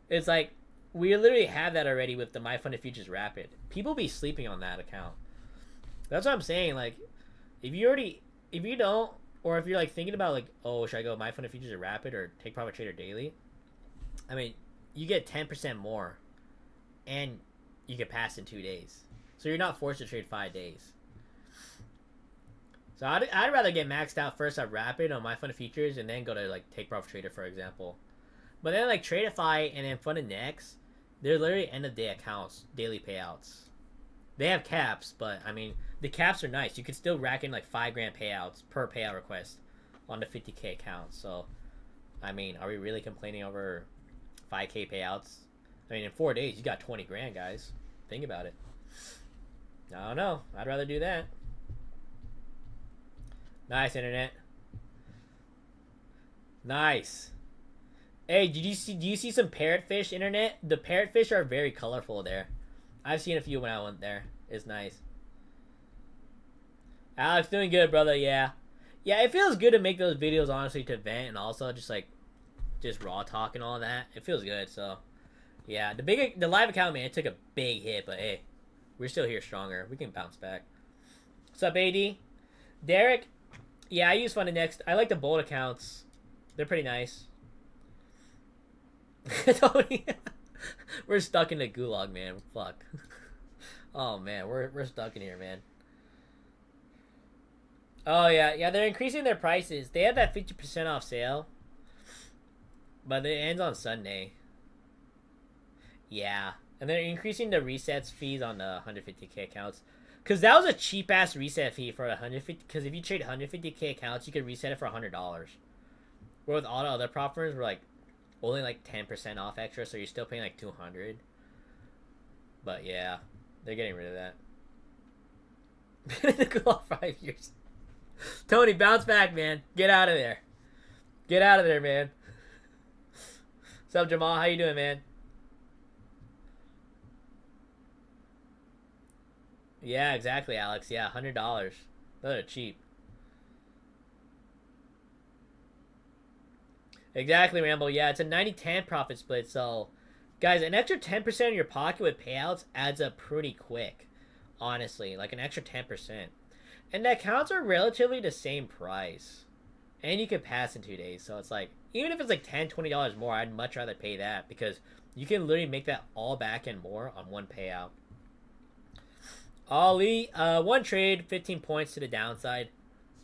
It's like, we literally have that already with the MyFundedFutures Rapid. People be sleeping on that account. That's what I'm saying. Like, if you don't, or if you're like thinking about like, oh, should I go MyFundedFutures or Rapid or Take Profit Trader Daily? I mean, you get 10% more, and you can pass in 2 days, so you're not forced to trade 5 days. So I'd rather get maxed out first at Rapid on MyFundedFutures and then go to like Take Profit Trader, for example. But then like Tradeify and then Funded Next, they're literally end of day accounts, daily payouts. They have caps, but I mean, the caps are nice. You can still rack in like 5 grand payouts per payout request on the 50K account. So, I mean, are we really complaining over 5K payouts? I mean, in 4 days, you got 20 grand, guys. Think about it. I don't know. I'd rather do that. Nice, internet. Nice. Hey, do you see some parrotfish, internet? The parrotfish are very colorful there. I've seen a few when I went there. It's nice. Alex, doing good, brother. Yeah. Yeah, it feels good to make those videos, honestly, to vent and also just raw talk and all that. It feels good, so. Yeah, the live account, man, it took a big hit, but hey, we're still here stronger. We can bounce back. What's up, AD? Derek? Yeah, I use Funded Next. I like the bold accounts. They're pretty nice. We're stuck in the gulag, man. Fuck. Oh, man, we're stuck in here, man. Oh, yeah, they're increasing their prices. They have that 50% off sale, but it ends on Sunday. Yeah, and they're increasing the resets fees on the 150K accounts. Because that was a cheap-ass reset fee for 150. Because if you trade 150K accounts, you could reset it for $100. Where with all the other prop firms, we're like, only like 10% off extra, so you're still paying like $200. But yeah, they're getting rid of that. They go off 5 years. Tony, bounce back, man. Get out of there. Get out of there, man. What's up, Jamal? How you doing, man? Yeah, exactly, Alex. Yeah, $100. Those are cheap. Exactly, Rambo. Yeah, it's a 90-10 profit split. So, guys, an extra 10% in your pocket with payouts adds up pretty quick. Honestly, like an extra 10%. And the accounts are relatively the same price. And you can pass in 2 days. So it's like, even if it's like $10, $20 more, I'd much rather pay that. Because you can literally make that all back and more on one payout. Ali, one trade, 15 points to the downside.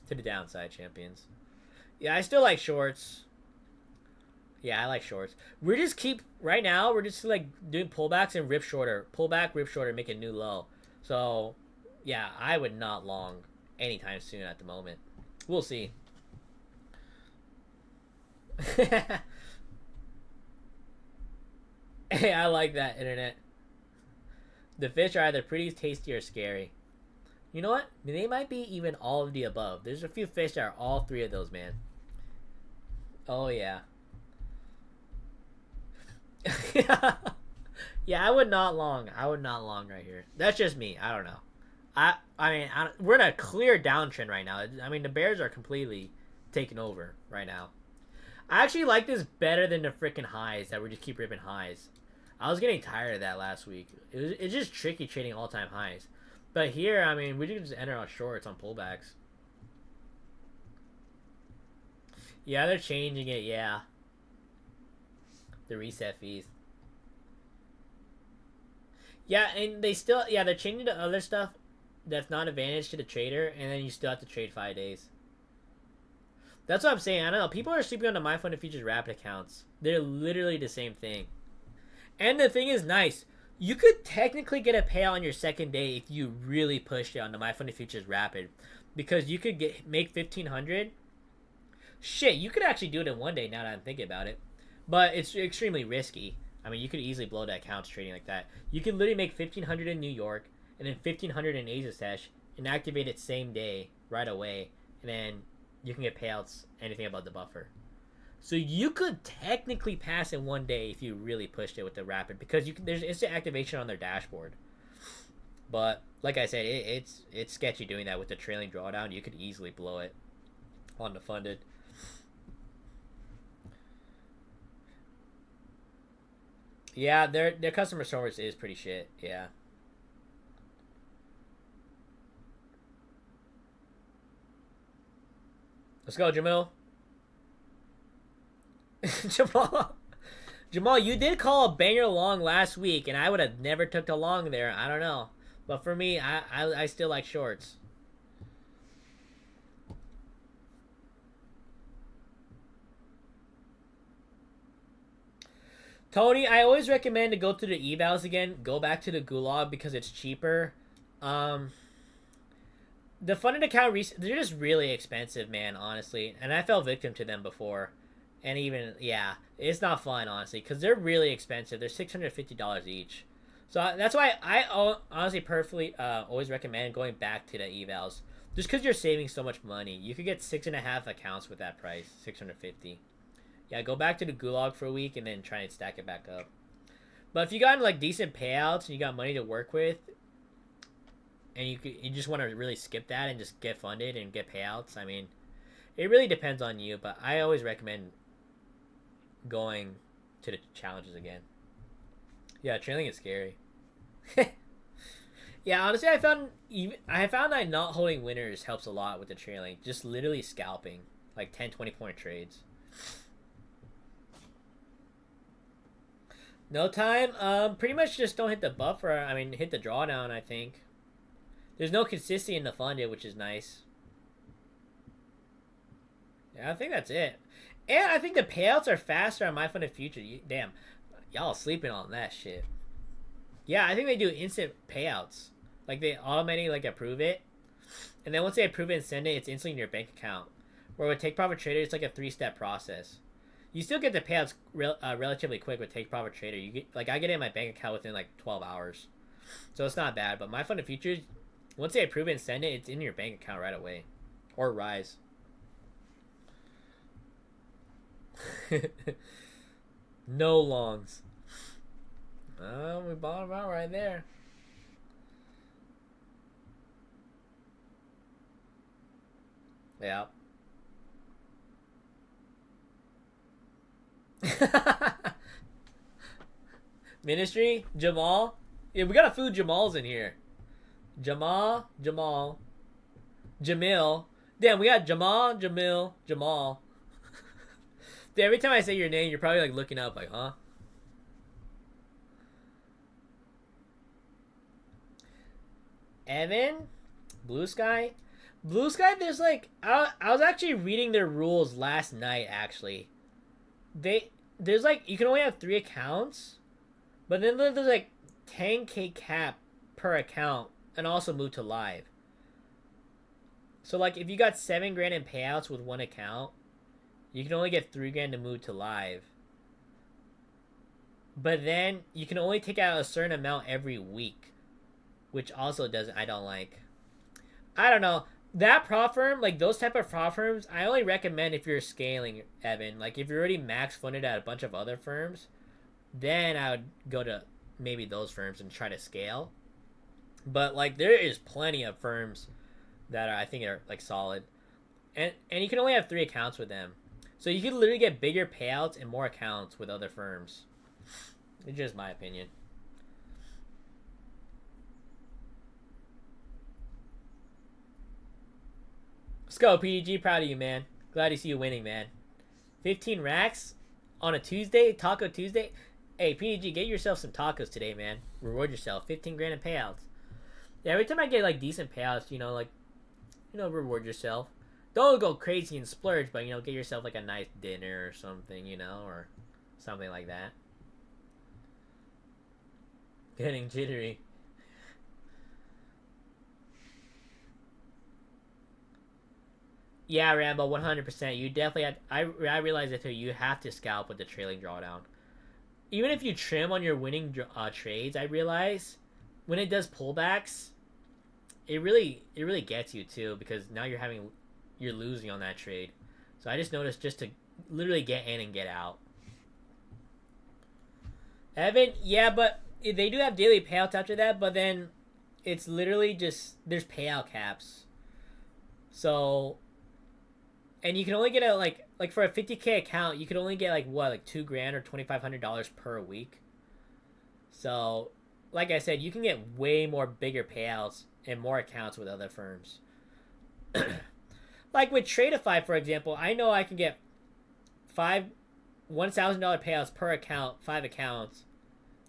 To the downside, champions. Yeah, I still like shorts. Yeah, I like shorts. We're just keep right now. We're just like doing pullbacks and rip shorter, pullback, rip shorter, make a new low. So, yeah, I would not long anytime soon at the moment. We'll see. Hey, I like that, internet. The fish are either pretty tasty or scary. You know what? They might be even all of the above. There's a few fish that are all three of those, man. Oh yeah. Yeah, I would not long. I would not long right here. That's just me. I don't know. We're in a clear downtrend right now. I mean, the bears are completely taking over right now. I actually like this better than the freaking highs that we just keep ripping highs. I was getting tired of that last week. It's just tricky trading all-time highs. But here, I mean, we can just enter our shorts on pullbacks. Yeah, they're changing it, yeah. The reset fees. Yeah, and they still, yeah, they're changing the other stuff that's not advantage to the trader, and then you still have to trade 5 days. That's what I'm saying. I don't know. People are sleeping on the MyFundedFutures Rapid accounts. They're literally the same thing. And the thing is nice. You could technically get a payout on your second day if you really pushed it on the MyFundedFutures Rapid. Because you could make 1,500. Shit, you could actually do it in one day now that I'm thinking about it. But it's extremely risky. I mean, you could easily blow the accounts trading like that. You could literally make 1,500 in New York, and then 1,500 in Asia Sesh, and activate it same day, right away, and then you can get payouts anything about the buffer. So you could technically pass in one day if you really pushed it with the Rapid, because there's instant activation on their dashboard. But like I said, it's sketchy doing that with the trailing drawdown. You could easily blow it on the funded. Yeah, their customer service is pretty shit. Yeah. Let's go, Jamil. Jamal, you did call a banger long last week, and I would have never took the long there. I don't know, but for me, I still like shorts. Tony, I always recommend to go to the evals again. Go back to the Gulag because it's cheaper. The funded account, they're just really expensive, man, honestly. And I fell victim to them before. And even, yeah, it's not fun, honestly, because they're really expensive. They're $650 each. So that's why I honestly perfectly always recommend going back to the evals. Just because you're saving so much money. You could get 6.5 accounts with that price, $650. Yeah, go back to the Gulag for a week and then try and stack it back up. But if you got like decent payouts and you got money to work with, and you just want to really skip that and just get funded and get payouts, I mean, it really depends on you. But I always recommend going to the challenges again. Yeah, trailing is scary. Yeah, honestly, I found that not holding winners helps a lot with the trailing. Just literally scalping like 10-20 point trades. No time. Pretty much just don't hit the buffer. I mean, hit the drawdown. I think there's no consistency in the funded, which is nice. Yeah, I think that's it. And I think the payouts are faster on MyFundedFutures. Damn, y'all sleeping on that shit. Yeah, I think they do instant payouts. Like they automatically like approve it, and then once they approve it and send it, it's instantly in your bank account. Where with Take Profit Trader, it's like a 3-step process. You still get the payouts relatively quick with Take Profit Trader. You get I get it in my bank account within like 12 hours, so it's not bad. But MyFundedFutures, once they approve it and send it, it's in your bank account right away, or Rise. No longs. We bought them out right there. Yeah. Ministry, Jamal. Yeah, we got a few Jamals in here. Jamal, Jamil. Damn, we got Jamal, Jamil, Jamal. Damn, every time I say your name, you're probably like looking up, like, huh? Evan, Blue Sky. There's like I was actually reading their rules last night. Actually, there's like, you can only have 3 accounts, but then there's like 10K cap per account, and also move to live. So like if you got 7 grand in payouts with 1 account, you can only get 3 grand to move to live. But then you can only take out a certain amount every week, which also doesn't, I don't like. I don't know. That prop firm, like those type of prop firms, I only recommend if you're scaling, Evan. Like if you're already max funded at a bunch of other firms, then I would go to maybe those firms and try to scale. But like there is plenty of firms that I think are like solid, and you can only have 3 accounts with them, so you can literally get bigger payouts and more accounts with other firms. It's just my opinion. Let's go, PDG. Proud of you, man. Glad to see you winning, man. 15 racks on a Tuesday, Taco Tuesday. Hey, PDG, get yourself some tacos today, man. Reward yourself. 15 grand in payouts. Yeah, every time I get like decent payouts, reward yourself. Don't go crazy and splurge, but get yourself like a nice dinner or something, or something like that. Getting jittery. Yeah, Rambo, 100%. You definitely have. I realize that too. You have to scalp with the trailing drawdown. Even if you trim on your winning trades, I realize when it does pullbacks, it really gets you too, because now you're losing on that trade. So I just noticed just to literally get in and get out. Evan, yeah, but they do have daily payouts after that, but then it's literally just there's payout caps. So, and you can only get a like for a 50K account, you can only get like 2 grand or $2,500 per week. So, like I said, you can get way more bigger payouts and more accounts with other firms. Like with Tradeify, for example, I know I can get $1,000 payouts per account, 5 accounts.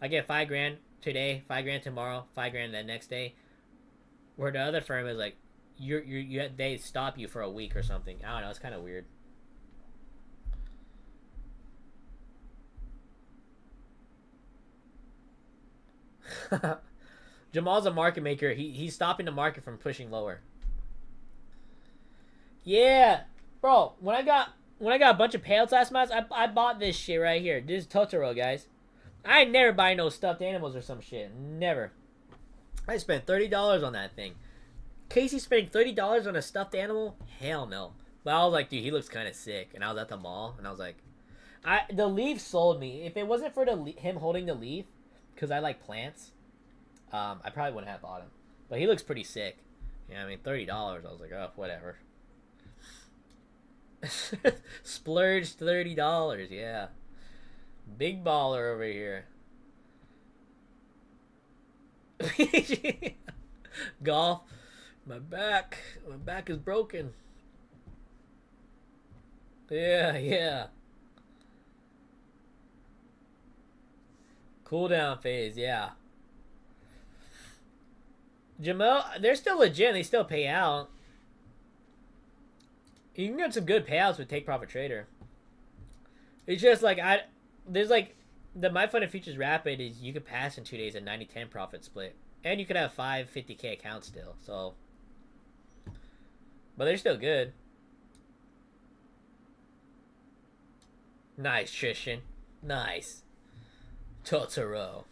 I get 5 grand today, 5 grand tomorrow, 5 grand the next day. Where the other firm is like, they stop you for a week or something. I don't know. It's kind of weird. Jamal's a market maker. He's stopping the market from pushing lower. Yeah, bro. When I got a bunch of payouts last month, I bought this shit right here. This is Totoro, guys. I never buy no stuffed animals or some shit. Never. I spent $30 on that thing. Casey spending $30 on a stuffed animal? Hell no. But I was like, dude, he looks kind of sick. And I was at the mall, and I was like, the leaf sold me. If it wasn't for him holding the leaf, because I like plants, I probably wouldn't have bought him. But he looks pretty sick. Yeah, I mean, $30. I was like, oh, whatever. Splurged $30, yeah. Big baller over here. Golf. My back is broken. Yeah. Cool down phase, yeah. Jamal, they're still legit. They still pay out. You can get some good payouts with Take Profit Trader. It's just like there's like the MyFundedFutures Rapid is you could pass in 2 days a 90-10 profit split, and you could have 5 50K accounts still. So, but they're still good. Nice, Trishan. Nice. Totoro.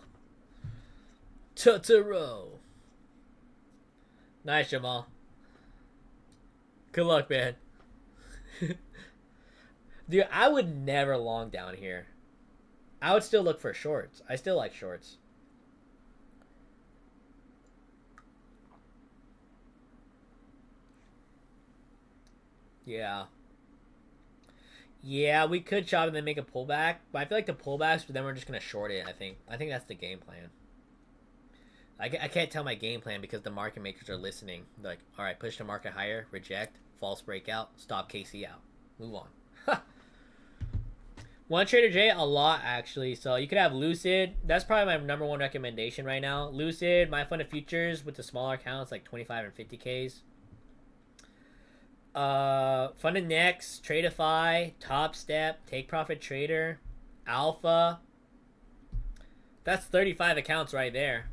Nice, Jamal. Good luck, man. Dude, I would never long down here. I would still look for shorts. I still like shorts. Yeah. Yeah, we could chop and then make a pullback, but I feel like the pullbacks, but then we're just going to short it, I think. I think that's the game plan. I can't tell my game plan because the market makers are listening. They're like, all right, push the market higher, reject, false breakout, stop KC out. Move on. One Trader J, a lot actually. So you could have Lucid. That's probably my number one recommendation right now. Lucid, MyFundedFutures with the smaller accounts like 25 and 50Ks. Funded Next, Tradeify, Top Step, Take Profit Trader, Alpha. That's 35 accounts right there.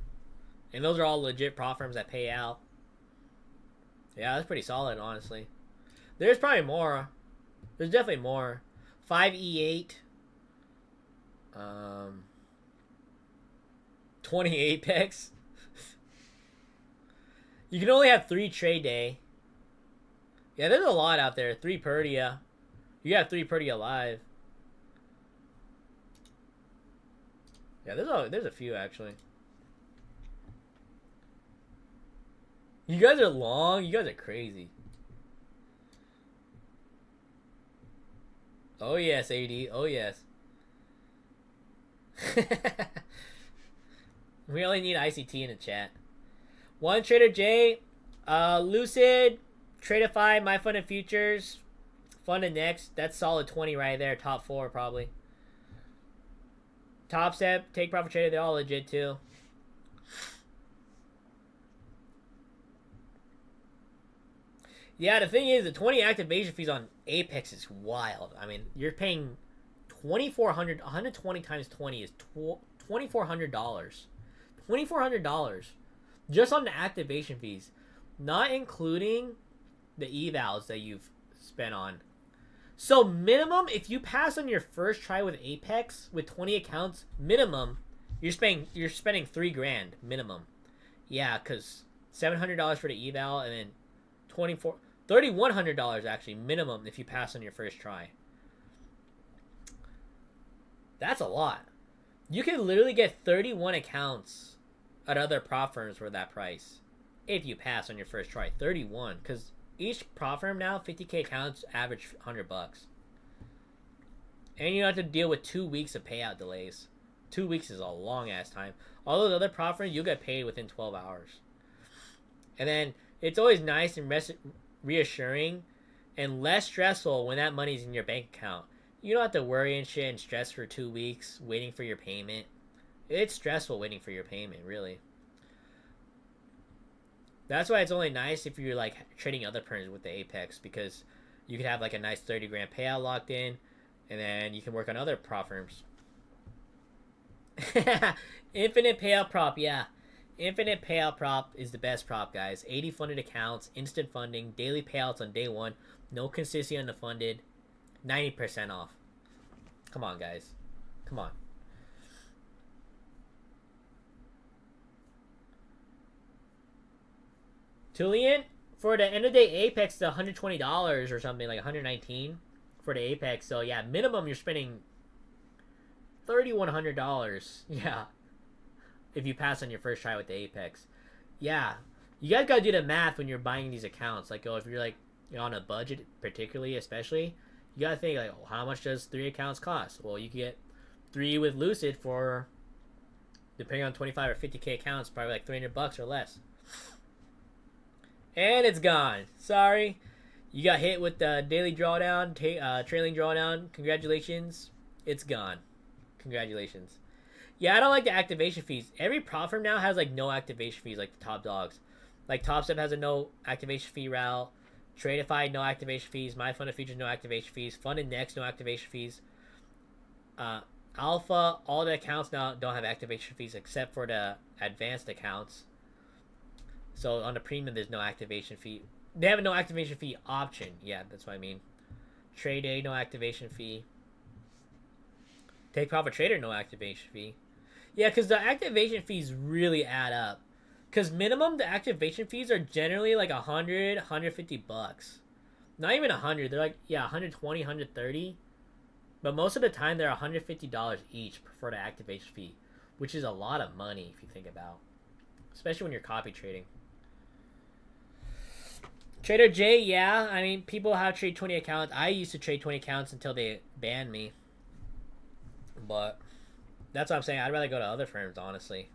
And those are all legit prop firms that pay out. Yeah, that's pretty solid, honestly. There's probably more. There's definitely more. 5E8. 20 Apex. You can only have 3 TradeDay. Yeah, there's a lot out there. 3 Purdia. You got 3 Purdia live. Yeah, there's a few actually. You guys are long. You guys are crazy. Oh yes, AD. Oh yes. We only need ICT in the chat. One Trader J, Lucid, Tradeify, MyFundedFutures, Funded Next. That's solid 20 right there. Top 4 probably. Top Step, Take Profit Trader. They're all legit too. Yeah, the thing is, the 20 activation fees on Apex is wild. I mean, you're paying $2,400. 120 times 20 is $2,400. $2,400 just on the activation fees, not including the evals that you've spent on. So minimum, if you pass on your first try with Apex with 20 accounts, minimum, you're spending $3,000 minimum. Yeah, because $700 for the eval and then $3,100 actually minimum if you pass on your first try. That's a lot. You can literally get 31 accounts at other prop firms for that price if you pass on your first try. 31, because each prop firm now 50k accounts average $100, and you don't have to deal with 2 weeks of payout delays. 2 weeks is a long ass time. All those other prop firms, you'll get paid within 12 hours. And then it's always nice and reassuring and less stressful when that money's in your bank account. You don't have to worry and shit and stress for 2 weeks waiting for your payment. It's stressful waiting for your payment, really. That's why it's only nice if you're like trading other firms with the Apex, because you can have like a nice $30,000 payout locked in, and then you can work on other prop firms. Infinite payout prop, yeah. Infinite payout prop is the best prop, guys. 80 funded accounts, instant funding, daily payouts on day 1, no consistency on the funded, 90% off. Come on, guys. Come on. Tullian, for the end of day Apex, the $120 or something, like $119 for the Apex. So yeah, minimum you're spending $3,100. Yeah, if you pass on your first try with the Apex. Yeah, you guys gotta do the math when you're buying these accounts. Like, if you're like on a budget, particularly, especially, you gotta think like, how much does 3 accounts cost? Well, you can get 3 with Lucid for, depending on 25 or 50k accounts, probably like $300 or less. And it's gone. Sorry. You got hit with the daily drawdown, trailing drawdown. Congratulations. It's gone. Congratulations. Yeah, I don't like the activation fees. Every prop firm now has like no activation fees, like the top dogs. Like TopStep has a no activation fee route. Tradeify, no activation fees. MyFundedFutures, no activation fees. Funded Next, no activation fees. Alpha, all the accounts now don't have activation fees except for the advanced accounts. So on the premium, there's no activation fee. They have a no activation fee option. Yeah, that's what I mean. TradeDay, no activation fee. Take Profit Trader, no activation fee. Yeah, because the activation fees really add up. Because minimum, the activation fees are generally like $100, $150. Not even 100. They're like, yeah, 120, 130. But most of the time, they're $150 each for the activation fee, which is a lot of money if you think about, especially when you're copy trading. Trader J, yeah. I mean, people have trade 20 accounts. I used to trade 20 accounts until they banned me. But that's what I'm saying. I'd rather go to other firms, honestly.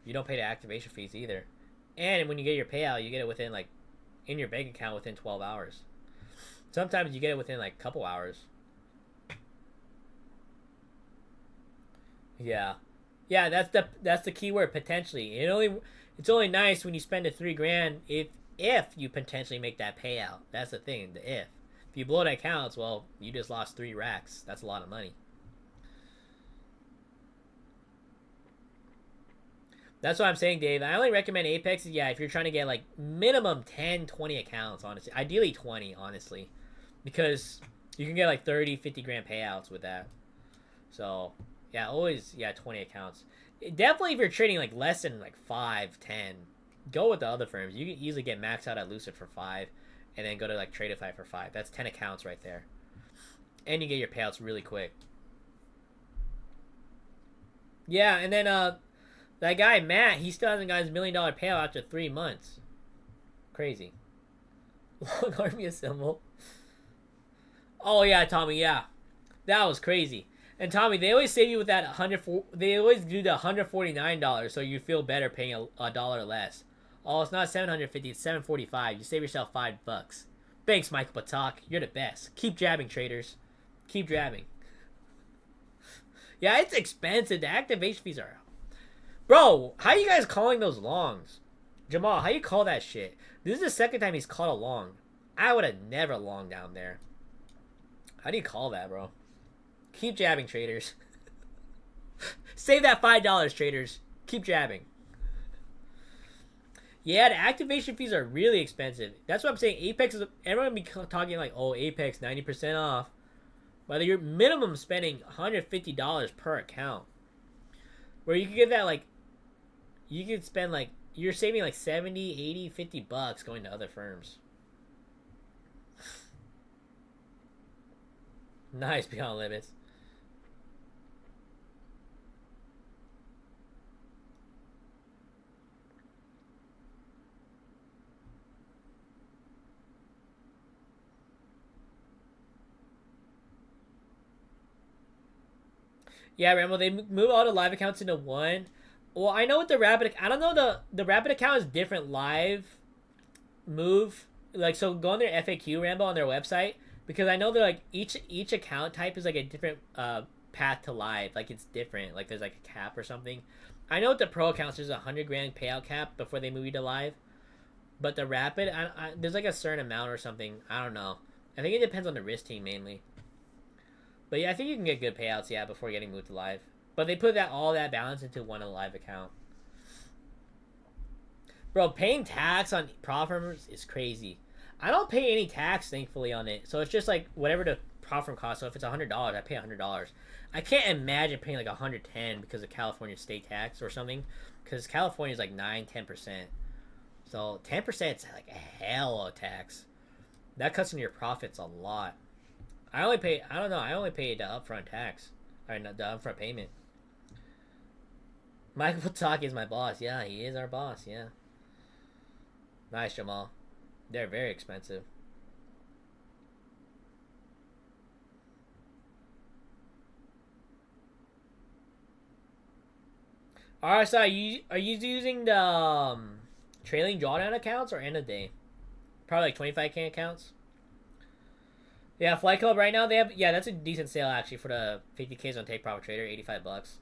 You don't pay the activation fees either. And when you get your payout, you get it within, like, in your bank account within 12 hours. Sometimes you get it within, like, a couple hours. Yeah. Yeah, that's the key word, potentially. It's only nice when you spend the $3,000 if you potentially make that payout. That's the thing, the if. If you blow the accounts, well, you just lost 3 racks. That's a lot of money. That's what I'm saying, Dave. I only recommend Apex, yeah, if you're trying to get like minimum 10, 20 accounts, honestly. Ideally 20, honestly. Because you can get like 30, 50 grand payouts with that. So, yeah, always, yeah, 20 accounts. Definitely if you're trading like less than like 5, 10, go with the other firms. You can easily get maxed out at Lucid for 5 and then go to like Tradeify for 5. That's 10 accounts right there. And you get your payouts really quick. Yeah, and then that guy Matt, he still hasn't got his $1 million payout after 3 months. Crazy. Long army symbol. Oh yeah, Tommy, yeah. That was crazy. And Tommy, they always save you with that they always do the $149, so you feel better paying a dollar less. Oh, it's not $750, it's $745. You save yourself $5. Thanks, Michael Patak. You're the best. Keep jabbing, traders. Keep jabbing. Yeah, it's expensive. The activation fees are... Bro, how you guys calling those longs? Jamal, how you call that shit? This is the second time he's called a long. I would have never longed down there. How do you call that, bro? Keep jabbing, traders. Save that $5, traders. Keep jabbing. Yeah, the activation fees are really expensive. That's what I'm saying. Apex is... Everyone be talking like, oh, Apex, 90% off. But you're minimum spending $150 per account. Where you could get that, like... You could spend, like... You're saving, like, 70, 80, 50 bucks going to other firms. Nice, beyond limits. Yeah, Rambo, they move all the live accounts into one. Well, I know with the Rapid... I don't know, the Rapid account is different live move. Like, so go on their FAQ, Rambo, on their website. Because I know they're like, each account type is like a different path to live. Like, it's different. Like, there's like a cap or something. I know with the Pro accounts, there's a 100 grand payout cap before they move you to live. But the Rapid, there's like a certain amount or something. I don't know. I think it depends on the risk team mainly. But yeah, I think you can get good payouts, yeah, before getting moved to live. But they put all that balance into one live account. Bro, paying tax on propfirms is crazy. I don't pay any tax, thankfully, on it. So it's just like whatever the propfirm costs. So if it's $100, I pay $100. I can't imagine paying like $110 because of California state tax or something. Because California is like 9-10%. So 10% is like a hell of a tax. That cuts into your profits a lot. I only pay the upfront tax. Or not the upfront payment. Michael Pataki is my boss. Yeah, he is our boss, yeah. Nice, Jamal. They're very expensive. RSI, are you using the trailing drawdown accounts or end of day? Probably like 25K accounts. Yeah, Flight Club right now, they have... Yeah, that's a decent sale, actually, for the 50Ks on Take Profit Trader, 85 bucks.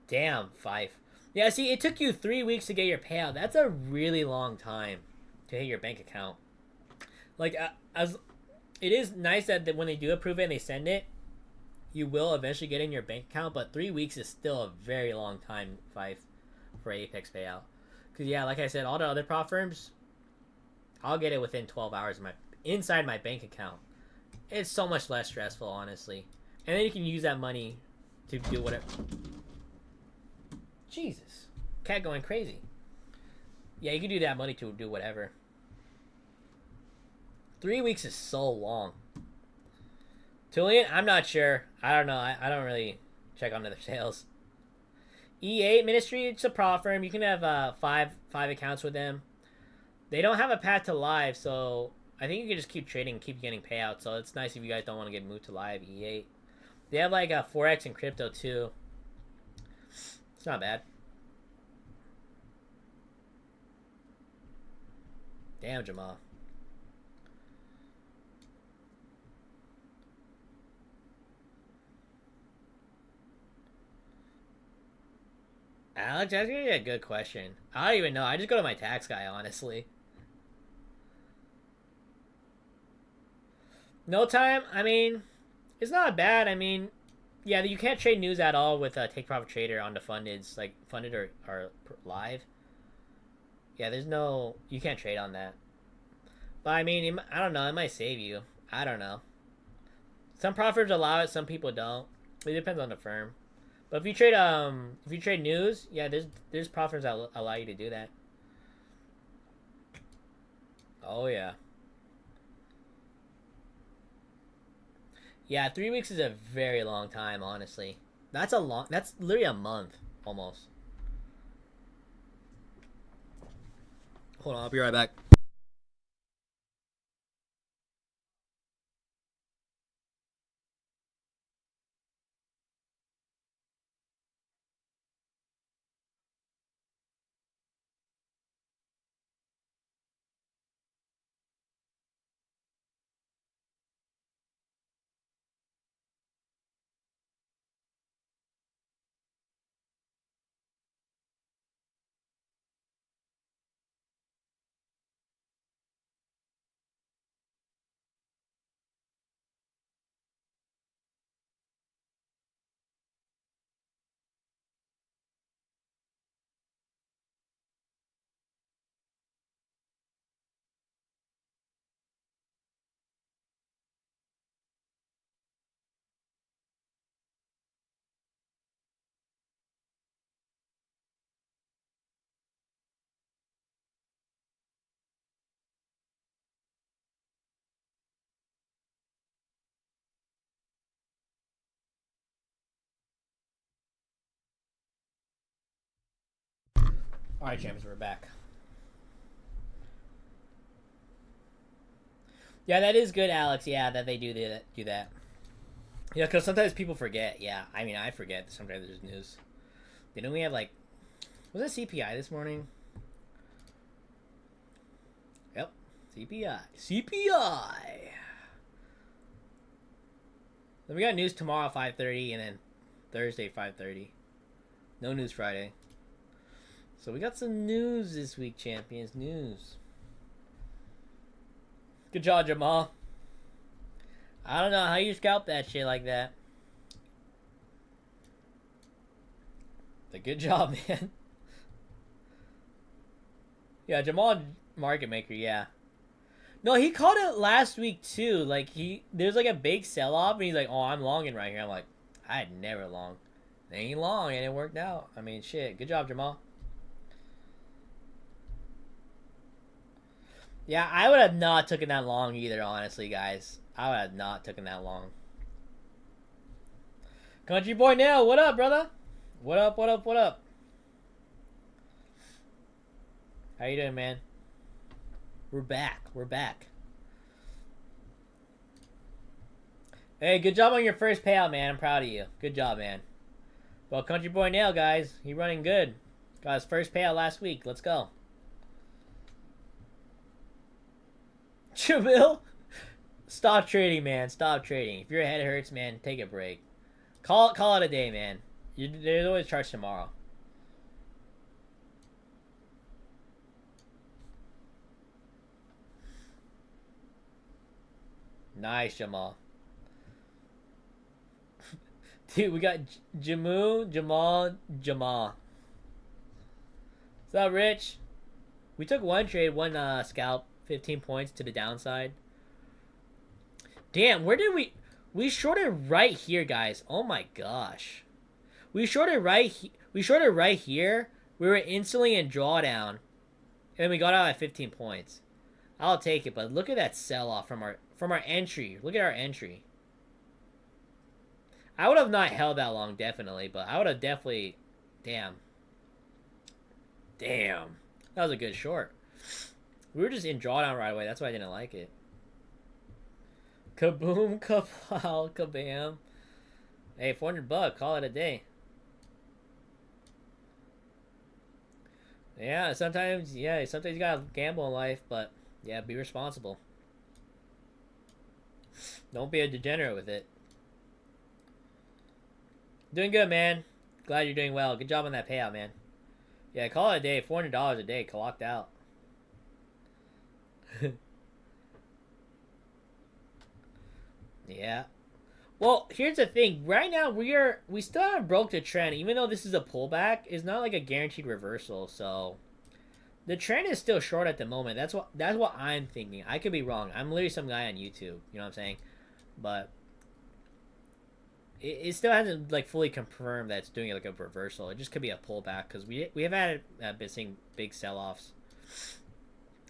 Damn, Fife. Yeah, see, it took you 3 weeks to get your payout. That's a really long time to hit your bank account. Like, it is nice that when they do approve it and they send it, you will eventually get in your bank account, but 3 weeks is still a very long time, Fife, for Apex payout. Because, yeah, like I said, all the other prop firms, I'll get it within 12 hours inside my bank account. It's so much less stressful, honestly. And then you can use that money to do whatever. Jesus. Cat going crazy. Yeah, you can do that money to do whatever. 3 weeks is so long. Tullian, I'm not sure. I don't know. I don't really check on other sales. E8 Ministry, it's a prop firm. You can have five accounts with them. They don't have a path to live, so I think you can just keep trading and keep getting payouts. So it's nice if you guys don't want to get moved to live. E8. They have like a Forex and crypto too. It's not bad. Damn, Jamal. Alex, that's a good question. I don't even know. I just go to my tax guy, honestly. No time? I mean, It's not bad. I mean, yeah, you can't trade news at all with Take Profit Trader on the fundeds, like funded or live. Yeah, there's no, you can't trade on that. But I mean, I don't know. It might save you. I don't know. Some prop firms allow it. Some people don't. It depends on the firm. But if you trade news, yeah, there's prop firms that allow you to do that. Oh yeah. Yeah, 3 weeks is a very long time, honestly. That's literally a month almost. Hold on, I'll be right back. All right, champions, we're back. Yeah, that is good, Alex. Yeah, that they do that. Yeah, because sometimes people forget. Yeah, I mean, I forget. Sometimes there's news. Didn't we have like, was it CPI this morning? Yep, CPI. Then we got news tomorrow 5:30, and then Thursday 5:30. No news Friday. So we got some news this week, champions. News. Good job, Jamal. I don't know how you scalp that shit like that. But good job, man. Yeah, Jamal, market maker, yeah. No, he called it last week too. Like there's like a big sell off, and he's like, "Oh, I'm longing right here." I'm like, "I had never long. They ain't long, and it worked out." I mean, shit. Good job, Jamal. Yeah, I would have not taken that long either, honestly, guys. I would have not taken that long. Country boy now, what up, brother? What up, what up, what up? How you doing, man? We're back. We're back. Hey, good job on your first payout, man. I'm proud of you. Good job, man. Well, Country Boy Nail, guys. He running good. Got his first payout last week. Let's go. Jamil? Stop trading, man. Stop trading. If your head hurts, man, take a break. Call it a day, man. There's always charge tomorrow. Nice, Jamal. Dude, we got Jamal. What's up, Rich? We took one trade, one scalp, 15 points to the downside. Damn, where did we shorted right here, guys. Oh my gosh. We shorted right here. We were instantly in drawdown. And then we got out at 15 points. I'll take it, but look at that sell-off from our entry. Look at our entry. I would have not held that long, definitely, but I would have definitely... Damn. That was a good short. We were just in drawdown right away. That's why I didn't like it. Kaboom, kapow, kabam. Hey, $400. Call it a day. Yeah, sometimes you gotta gamble in life, but yeah, be responsible. Don't be a degenerate with it. Doing good, man. Glad you're doing well. Good job on that payout, man. Yeah, call it a day. $400 a day. Clocked out. Yeah. Well, here's the thing. Right now, we still haven't broke the trend, even though this is a pullback. It's not like a guaranteed reversal, so the trend is still short at the moment. That's what I'm thinking. I could be wrong. I'm literally some guy on YouTube. You know what I'm saying? But it still hasn't like fully confirmed that it's doing like a reversal. It just could be a pullback because we have had been seeing big sell-offs,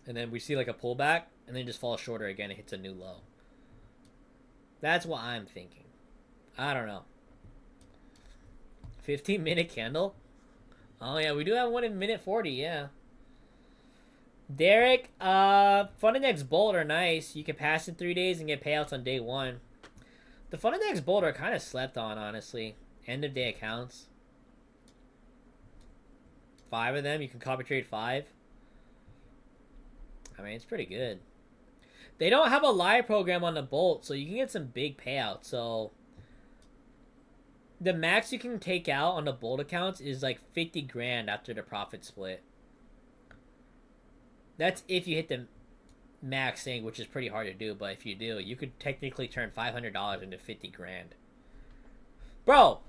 and then we see like a pullback, and then it just falls shorter again. It hits a new low. That's what I'm thinking. I don't know. 15-minute candle? Oh, yeah, we do have one in minute 40, yeah. Derek, Funded Bolt are nice. You can pass in 3 days and get payouts on day 1. The Funded Bolt are kind of slept on, honestly. End of day accounts. 5 of them. You can copy trade 5. I mean, it's pretty good. They don't have a live program on the Bolt, so you can get some big payouts. So the max you can take out on the Bolt accounts is like 50 grand after the profit split. That's if you hit the max thing, which is pretty hard to do, but if you do, you could technically turn $500 into 50 grand. Bro,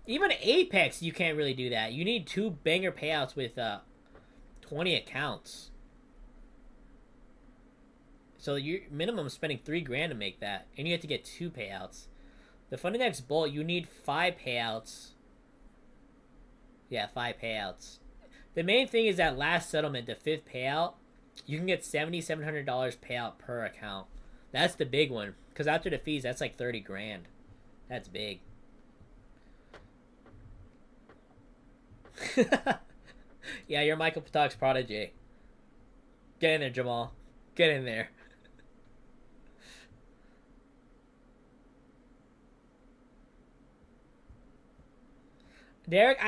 even Apex, you can't really do that. You need 2 banger payouts with 20 accounts. So you're minimum spending 3 grand to make that, and you have to get 2 payouts. The Funded Bolt, you need 5 payouts. Yeah, 5 payouts. The main thing is that last settlement, the 5th payout, you can get $7,700 payout per account. That's the big one, because after the fees, that's like 30 grand. That's big. Yeah, you're Michael Patak's protege. Get in there, Jamal. Get in there. Derek,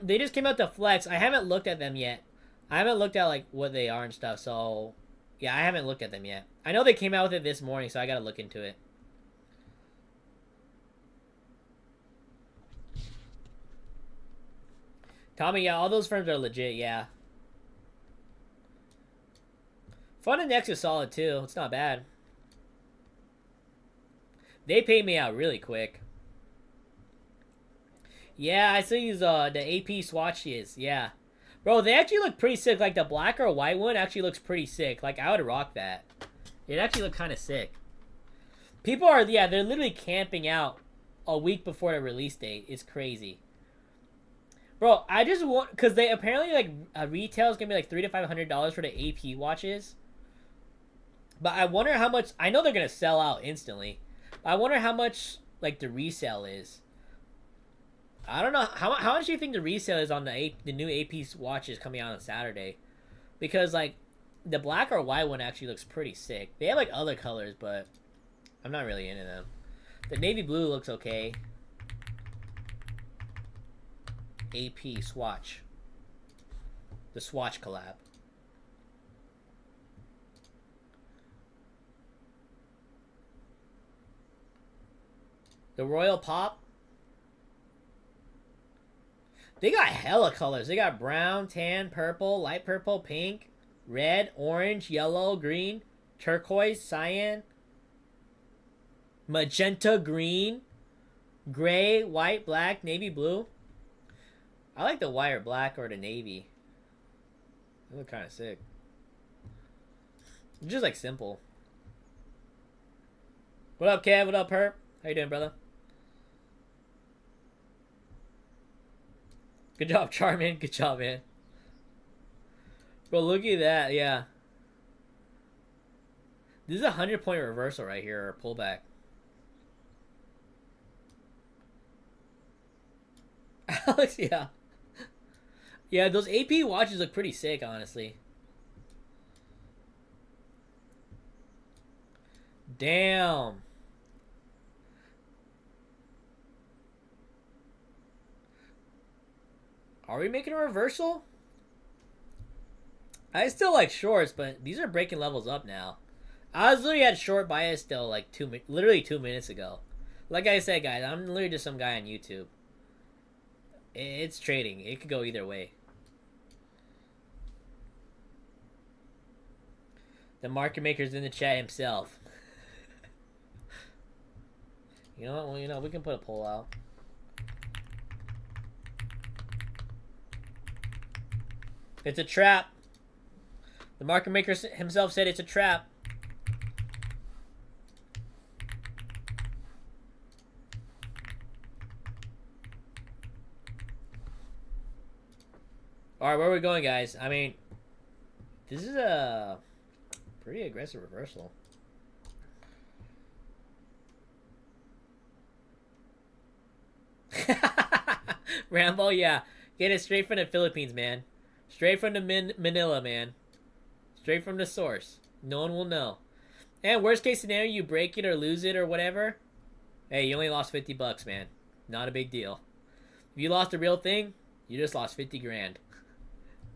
they just came out to flex. I haven't looked at them yet. I haven't looked at like what they are and stuff. So, yeah, I haven't looked at them yet. I know they came out with it this morning, so I gotta look into it. Tommy, yeah, all those firms are legit. Yeah. Funded is solid too. It's not bad. They paid me out really quick. Yeah, I still use the AP swatches. Yeah. Bro, they actually look pretty sick. Like, the black or white one actually looks pretty sick. Like, I would rock that. It actually looked kind of sick. People are, yeah, they're literally camping out a week before the release date. It's crazy. Bro, I just want, because they apparently, like, retail is going to be like $300 to $500 for the AP watches. But I wonder how much, I know they're going to sell out instantly. But I wonder how much, like, the resale is. I don't know how much do you think the resale is on the new AP watches coming out on Saturday? Because like the black or white one actually looks pretty sick. They have like other colors, but I'm not really into them. The navy blue looks okay. AP swatch. The swatch collab. The Royal Pop. They got hella colors. They got brown, tan, purple, light purple, pink, red, orange, yellow, green, turquoise, cyan, magenta, green, gray, white, black, navy blue. I like the white or black or the navy. They look kind of sick. It's just like simple. What up, Kev? What up, Herp? How you doing, brother? Good job, Charmin. Good job, man. Bro, look at that. Yeah. This is a 100-point reversal right here, or pullback. Alex, yeah. Yeah, those AP watches look pretty sick, honestly. Damn. Are we making a reversal? I still like shorts, but these are breaking levels up now. I was literally at short bias still like literally 2 minutes ago. Like I said, guys, I'm literally just some guy on YouTube. It's trading. It could go either way. The market maker's in the chat himself. You know what? Well, you know, we can put a poll out. It's a trap. The market maker himself said it's a trap. Alright, where are we going, guys? I mean, this is a pretty aggressive reversal. Rambo, yeah. Get it straight from the Philippines, man. Straight from the Manila, man. Straight from the source. No one will know. And worst case scenario, you break it or lose it or whatever. Hey, you only lost 50 bucks, man. Not a big deal. If you lost the real thing, you just lost 50 grand.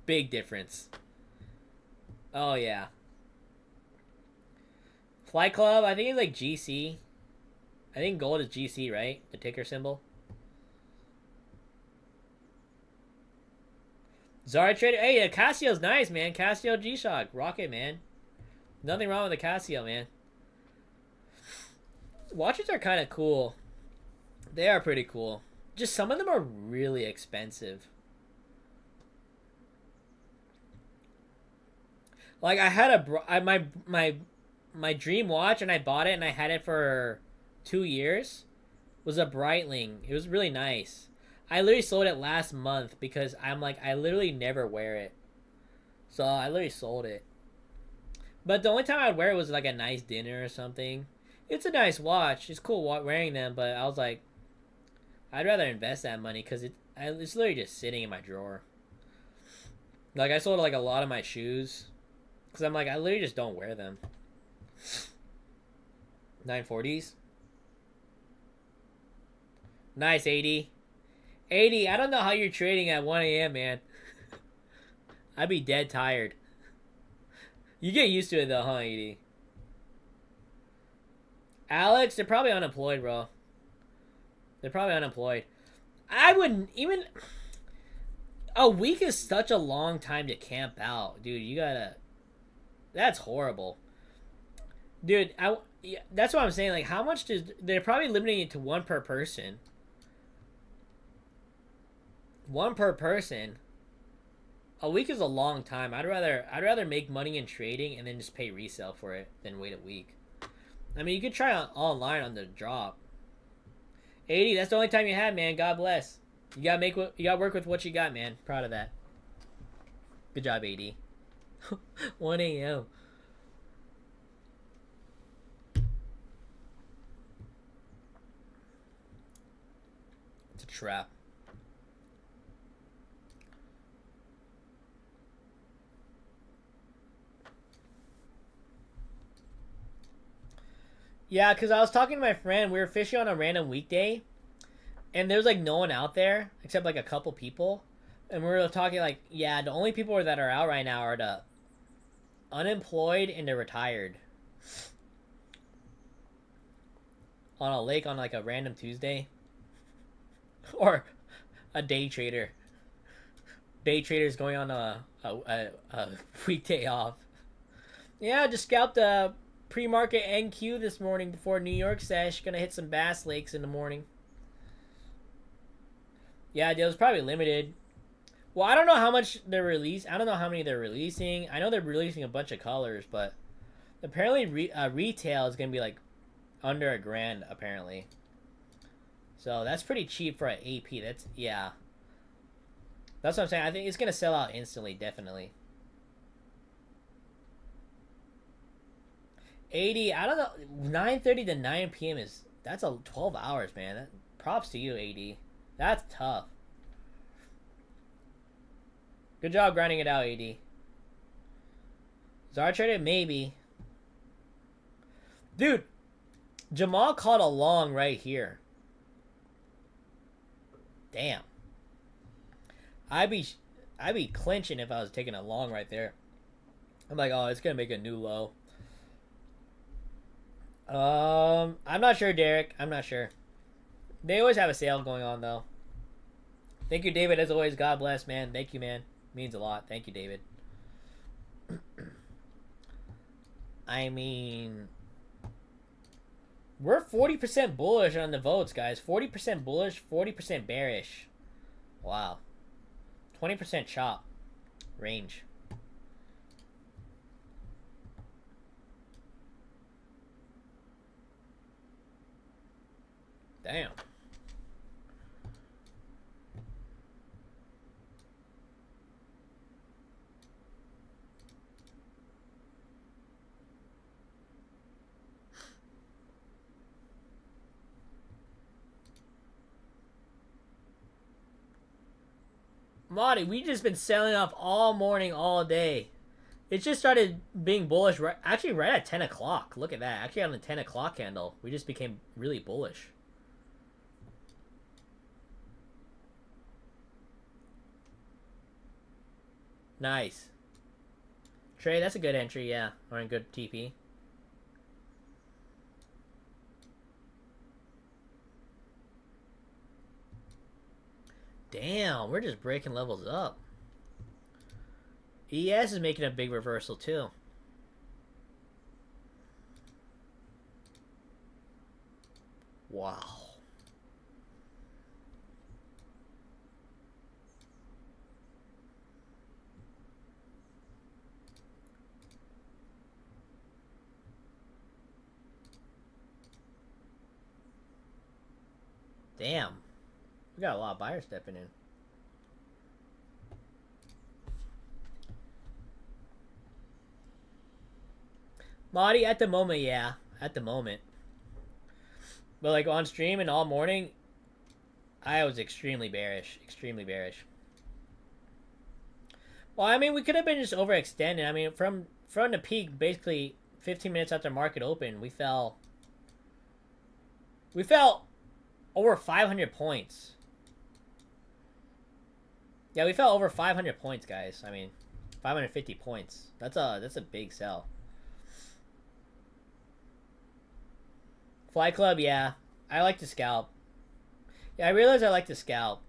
Big difference. Oh, yeah. Flight Club, I think it's like GC. I think gold is GC, right? The ticker symbol. Zara Trader. Hey, the Casio's nice, man. Casio G-Shock. Rocket, man. Nothing wrong with the Casio, man. Watches are kind of cool. They are pretty cool. Just some of them are really expensive. Like, I had my dream watch, and I bought it, and I had it for 2 years. Was a Breitling. It was really nice. I literally sold it last month because I'm like, I literally never wear it. So I literally sold it. But the only time I'd wear it was like a nice dinner or something. It's a nice watch. It's cool wearing them, but I was like, I'd rather invest that money because it's literally just sitting in my drawer. Like, I sold like a lot of my shoes because I'm like, I literally just don't wear them. 940s. Nice, 80. 80, I don't know how you're trading at 1 a.m., man. I'd be dead tired. You get used to it, though, huh, 80? Alex, they're probably unemployed, bro. They're probably unemployed. I wouldn't even... A week is such a long time to camp out. Dude, you gotta... That's horrible. Dude, yeah, that's what I'm saying. Like, how much does... They're probably limiting it to 1 per person. 1 per person. A week is a long time. I'd rather make money in trading and then just pay resale for it than wait a week. I mean, you could try online on the drop. 80, that's the only time you had, man. God bless. You gotta work with what you got, man. Proud of that. Good job, 80. 1 a.m. It's a trap. Yeah, because I was talking to my friend. We were fishing on a random weekday. And there's, like, no one out there except, like, a couple people. And we were talking, like, yeah, the only people that are out right now are the unemployed and the retired. On a lake on, like, a random Tuesday. Or a day trader. Day traders going on a weekday off. Yeah, just scalped the pre-market NQ this morning before New York sesh. Gonna hit some Bass Lakes in the morning. Yeah, it was probably limited. Well, I don't know how much they're releasing. I don't know how many they're releasing. I know they're releasing a bunch of colors, but apparently retail is gonna be like under $1,000 apparently. So that's pretty cheap for an AP. Yeah. That's what I'm saying. I think it's gonna sell out instantly, definitely. 80, I don't know. 9:30 to 9 p.m. that's a 12 hours, man. Props to you, 80. That's tough. Good job grinding it out, 80. Zara traded? Maybe. Dude, Jamal caught a long right here. Damn. I'd be clinching if I was taking a long right there. I'm like, oh, it's gonna make a new low. I'm not sure, Derek. I'm not sure. They always have a sale going on, though. Thank you, David. As always, God bless, man. Thank you, man. Means a lot. Thank you, David. I mean, We're 40% bullish on the votes, guys. 40% bullish, 40% bearish. Wow. 20% chop. Range. Damn. Marty, we just been selling off all morning, all day. It just started being bullish actually right at 10 o'clock. Look at that. Actually on the 10 o'clock candle, we just became really bullish. Nice. Trade, that's a good entry, yeah. Or a good TP. Damn, we're just breaking levels up. ES is making a big reversal too. Wow. Damn. We got a lot of buyers stepping in. Marty, at the moment, yeah. At the moment. But like on stream and all morning, I was extremely bearish. Extremely bearish. Well, I mean, we could have been just overextended. I mean, from the peak, basically 15 minutes after market open, we fell over 500 points. Yeah, we fell over 500 points, guys. I mean, 550 points. That's a big sell. Fly Club, yeah. I like to scalp. Yeah, I realize I like to scalp.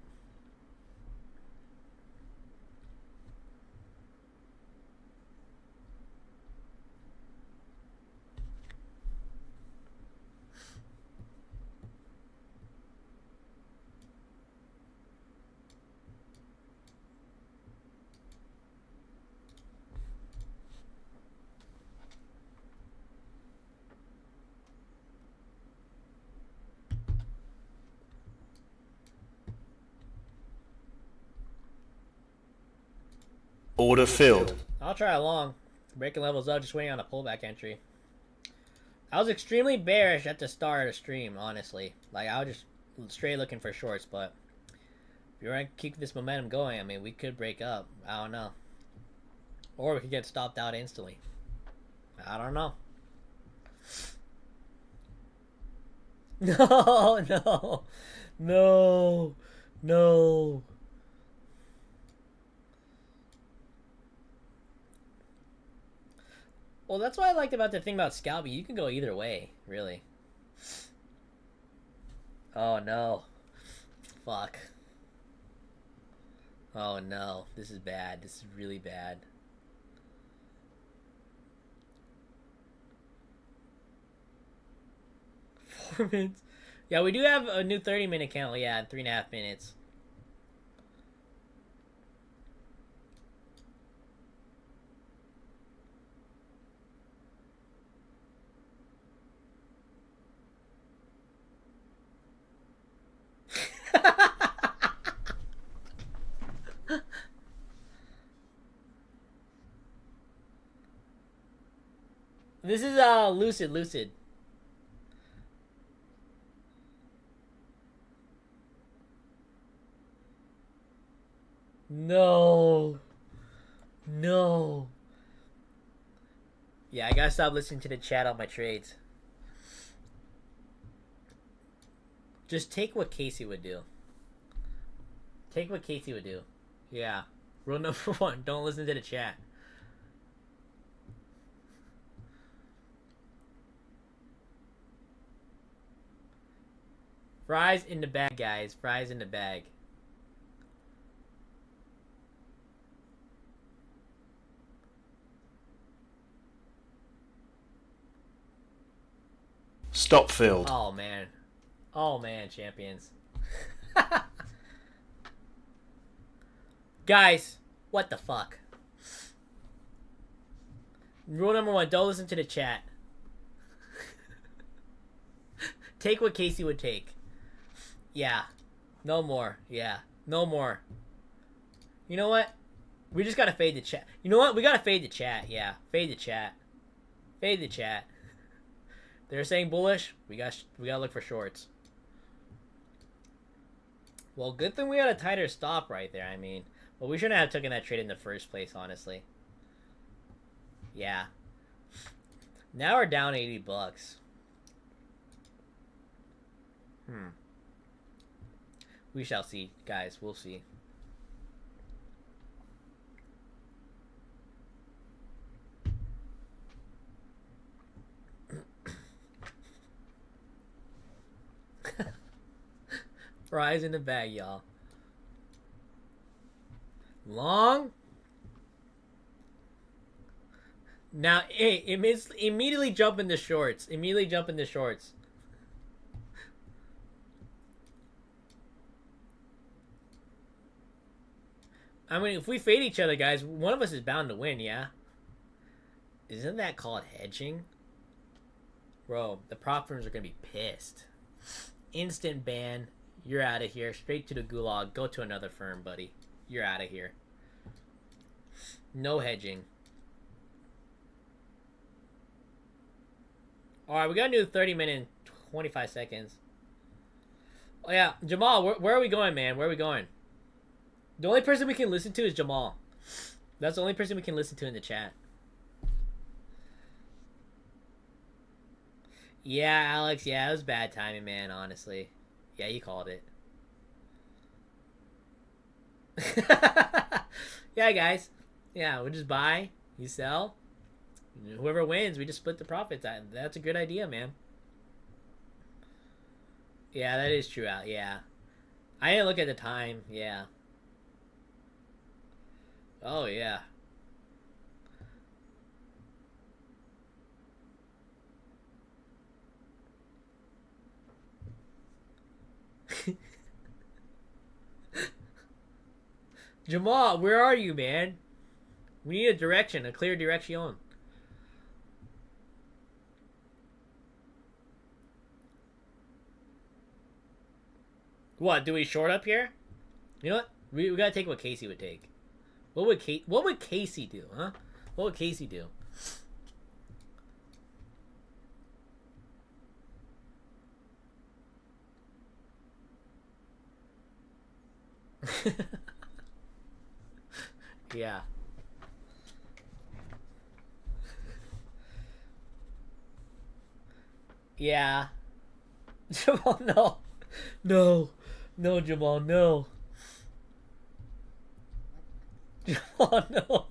Order filled. I'll try along. Breaking levels up, just waiting on a pullback entry. I was extremely bearish at the start of the stream, honestly. Like, I was just straight looking for shorts, but if you want to keep this momentum going, I mean, we could break up. I don't know. Or we could get stopped out instantly. I don't know. No, no, no, no. Well, that's what I liked about the thing about scalping. You can go either way, really. Oh, no. Fuck. Oh, no. This is bad. This is really bad. Four minutes. Yeah, we do have a new 30-minute count. Yeah, 3.5 minutes. This is Lucid. No. No. Yeah, I gotta stop listening to the chat on my trades. Just take what Casey would do. Take what Casey would do. Yeah. Rule number 1, don't listen to the chat. Fries in the bag, guys. Fries in the bag. Stop filled. Oh, man. Oh, man, champions. Guys, what the fuck? Rule number 1, don't listen to the chat. Take what Casey would take. Yeah. No more. Yeah. No more. You know what? We just gotta fade the chat. You know what? We gotta fade the chat. Yeah. Fade the chat. Fade the chat. They're saying bullish. We gotta look for shorts. Well, good thing we had a tighter stop right there. I mean, well, we shouldn't have taken that trade in the first place, honestly. Yeah. Now we're down $80. We shall see, guys. We'll see. Fries in the bag, y'all. Long. Now, hey, immediately jump into shorts. Immediately jump into shorts. I mean, if we fade each other, guys, one of us is bound to win, yeah? Isn't that called hedging? Bro, the prop firms are going to be pissed. Instant ban. You're out of here. Straight to the gulag. Go to another firm, buddy. You're out of here. No hedging. Alright, we got to do 30 minutes and 25 seconds. Oh, yeah. Jamal, where are we going, man? Where are we going? The only person we can listen to is Jamal. That's the only person we can listen to in the chat. Yeah, Alex. Yeah, it was bad timing, man, honestly. Yeah, you called it. Yeah, guys. Yeah, we'll just buy, you sell. Whoever wins, we just split the profits. That's a good idea, man. Yeah, that is true, Al. Yeah. I didn't look at the time. Yeah. Oh, yeah. Jamal, where are you, man? We need a direction, a clear direction. What, do we short up here? You know what? We gotta take what Casey would take. What would Casey do, huh? What would Casey do? Yeah. Yeah. Jamal, no. No. No, Jamal, no. Jamal, no.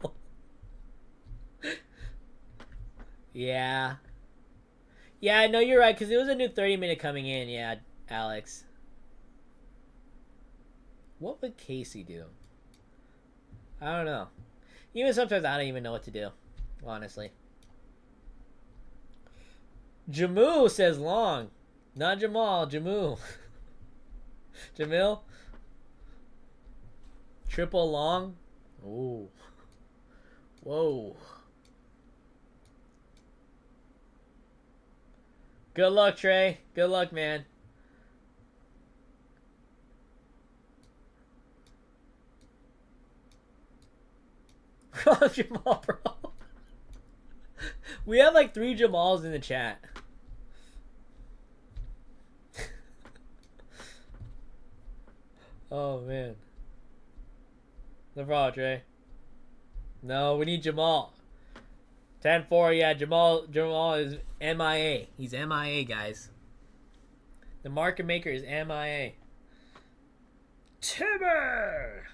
Yeah. Yeah, no, you're right, because it was a new 30-minute coming in, yeah, Alex. What would Casey do? I don't know. Even sometimes I don't even know what to do, honestly. Jamu says long. Not Jamal, Jamu. Jamil? Triple long? Ooh. Whoa. Good luck, Trey. Good luck, man. Jamal, bro. We have like 3 Jamals in the chat. Oh, man. No problem, Trey. No, we need Jamal. 10-4, yeah, Jamal is MIA. He's MIA, guys. The market maker is MIA. Timmer!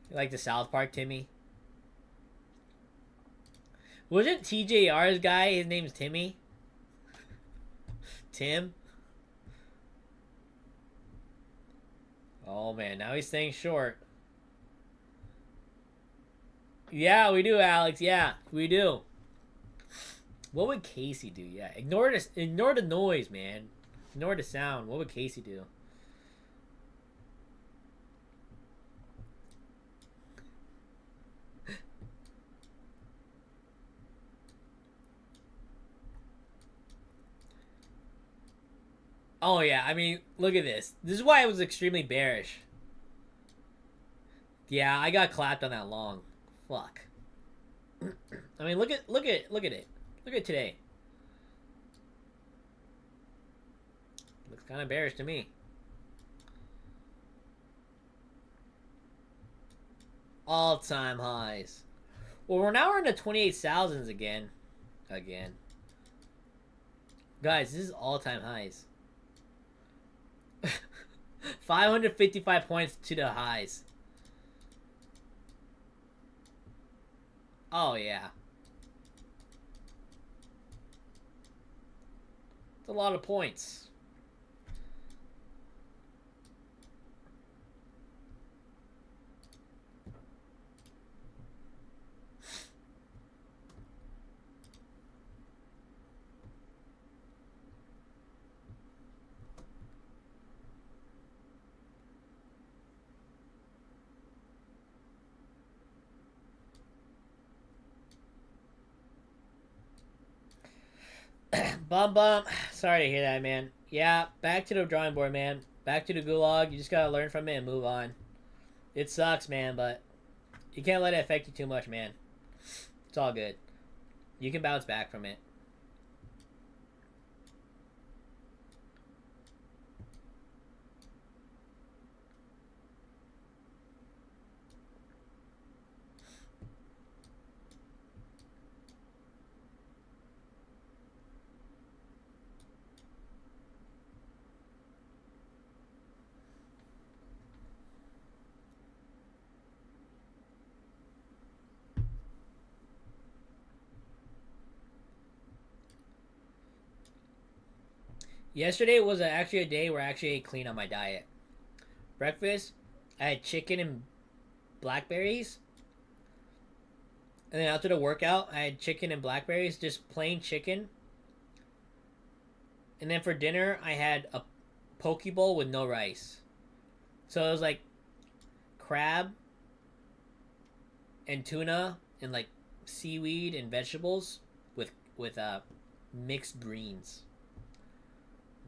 You like the South Park, Timmy? Wasn't TJR's guy, his name's Timmy? Tim? Oh, man, now he's staying short. Yeah, we do, Alex. Yeah, we do. What would Casey do? Yeah, ignore this. Ignore the noise, man. Ignore the sound. What would Casey do? Oh yeah, I mean, look at this. This is why I was extremely bearish. Yeah, I got clapped on that long. Fuck. I mean, look at it. Look at today. Looks kind of bearish to me. All-time highs. Well, we're in the 28,000s again. Guys, this is all-time highs. 555 points to the highs. Oh, yeah. It's a lot of points. Bum. Sorry to hear that, man. Yeah, back to the drawing board, man. Back to the gulag. You just gotta learn from it and move on. It sucks, man, but you can't let it affect you too much, man. It's all good. You can bounce back from it. Yesterday was actually a day where I actually ate clean on my diet. Breakfast, I had chicken and blackberries. And then after the workout, I had chicken and blackberries, just plain chicken. And then for dinner, I had a poke bowl with no rice. So it was like crab and tuna and like seaweed and vegetables with mixed greens.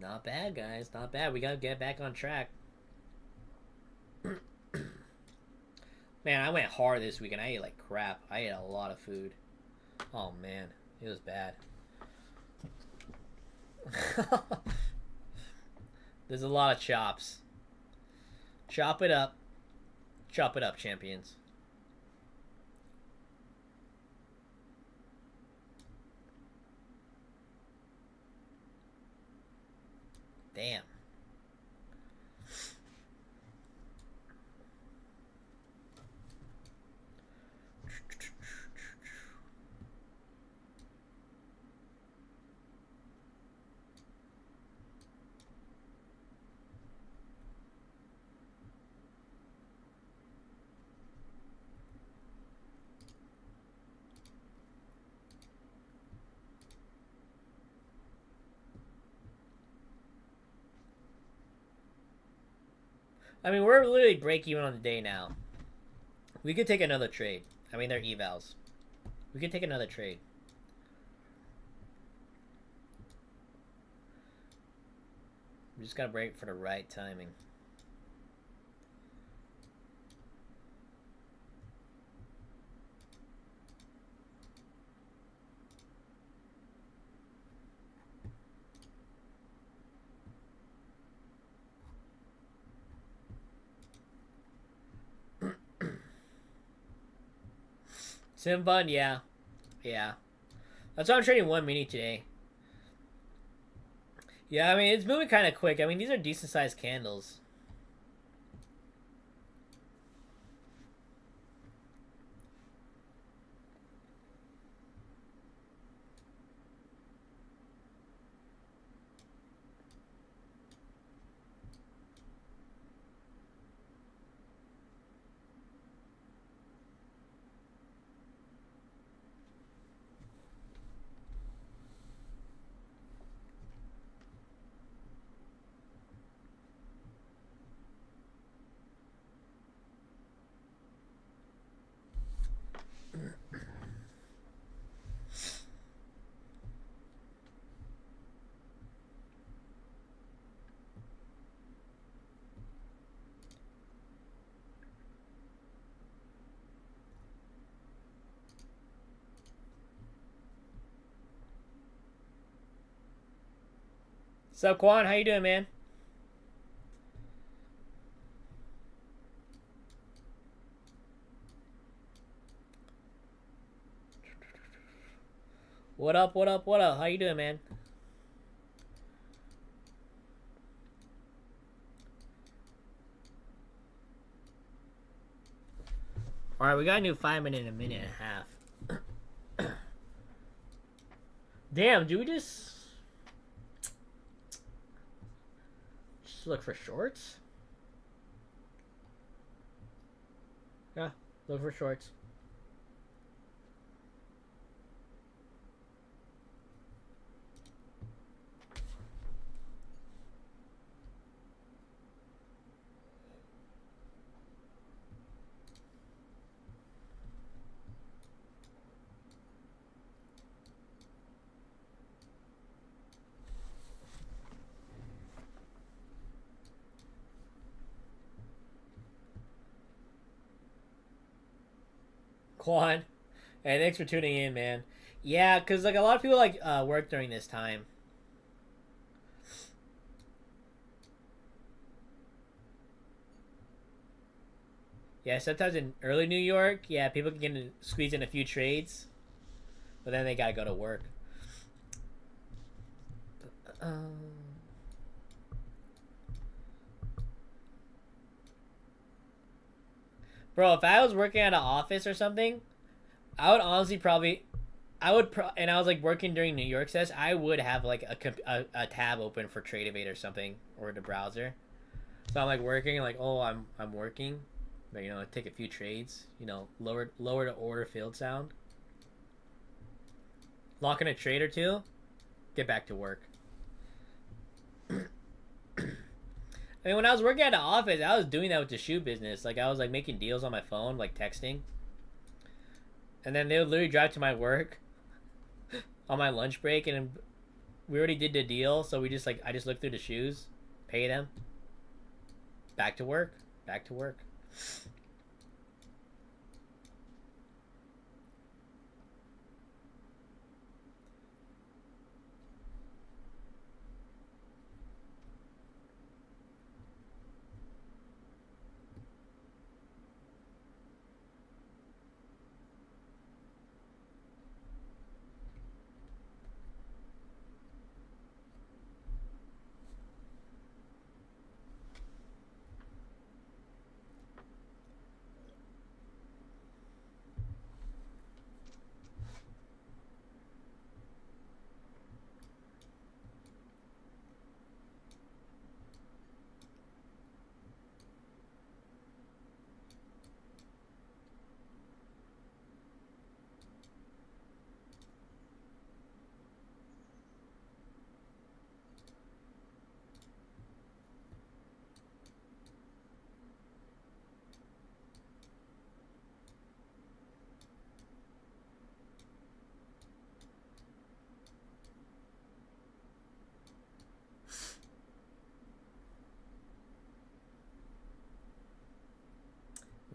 Not bad, guys. Not bad. We gotta get back on track. Man, I went hard this weekend. I ate like crap. I ate a lot of food. Oh man, it was bad. There's a lot of chops. Chop it up. Chop it up, champions. Damn. I mean, we're literally break even on the day now. We could take another trade. I mean, they're evals. We could take another trade. We just gotta break for the right timing. Sim Fund, yeah. Yeah. That's why I'm trading one mini today. Yeah, I mean, it's moving kind of quick. I mean, these are decent sized candles. What's up, Quan? How you doing, man? What up, what up, what up? How you doing, man? Alright, we got a new 5-minute in a minute and a half. Damn, do we just look for shorts? Yeah, look for shorts. Quan. Hey, thanks for tuning in, man. Yeah, because like a lot of people like work during this time. Yeah, sometimes in early New York, yeah, people can get squeeze in a few trades, but then they gotta go to work. Bro, if I was working at an office or something, I would honestly probably, and I was like working during New York session, I would have like a tab open for Tradovate or something, or the browser. So I'm like working, like, oh, I'm working, but you know, take a few trades, you know, lower the order field sound, lock in a trade or two, get back to work. I mean, when I was working at the office, I was doing that with the shoe business. Like, I was, like, making deals on my phone, like, texting. And then they would literally drive to my work on my lunch break, and we already did the deal, so we just, like, I just looked through the shoes, pay them, back to work, back to work.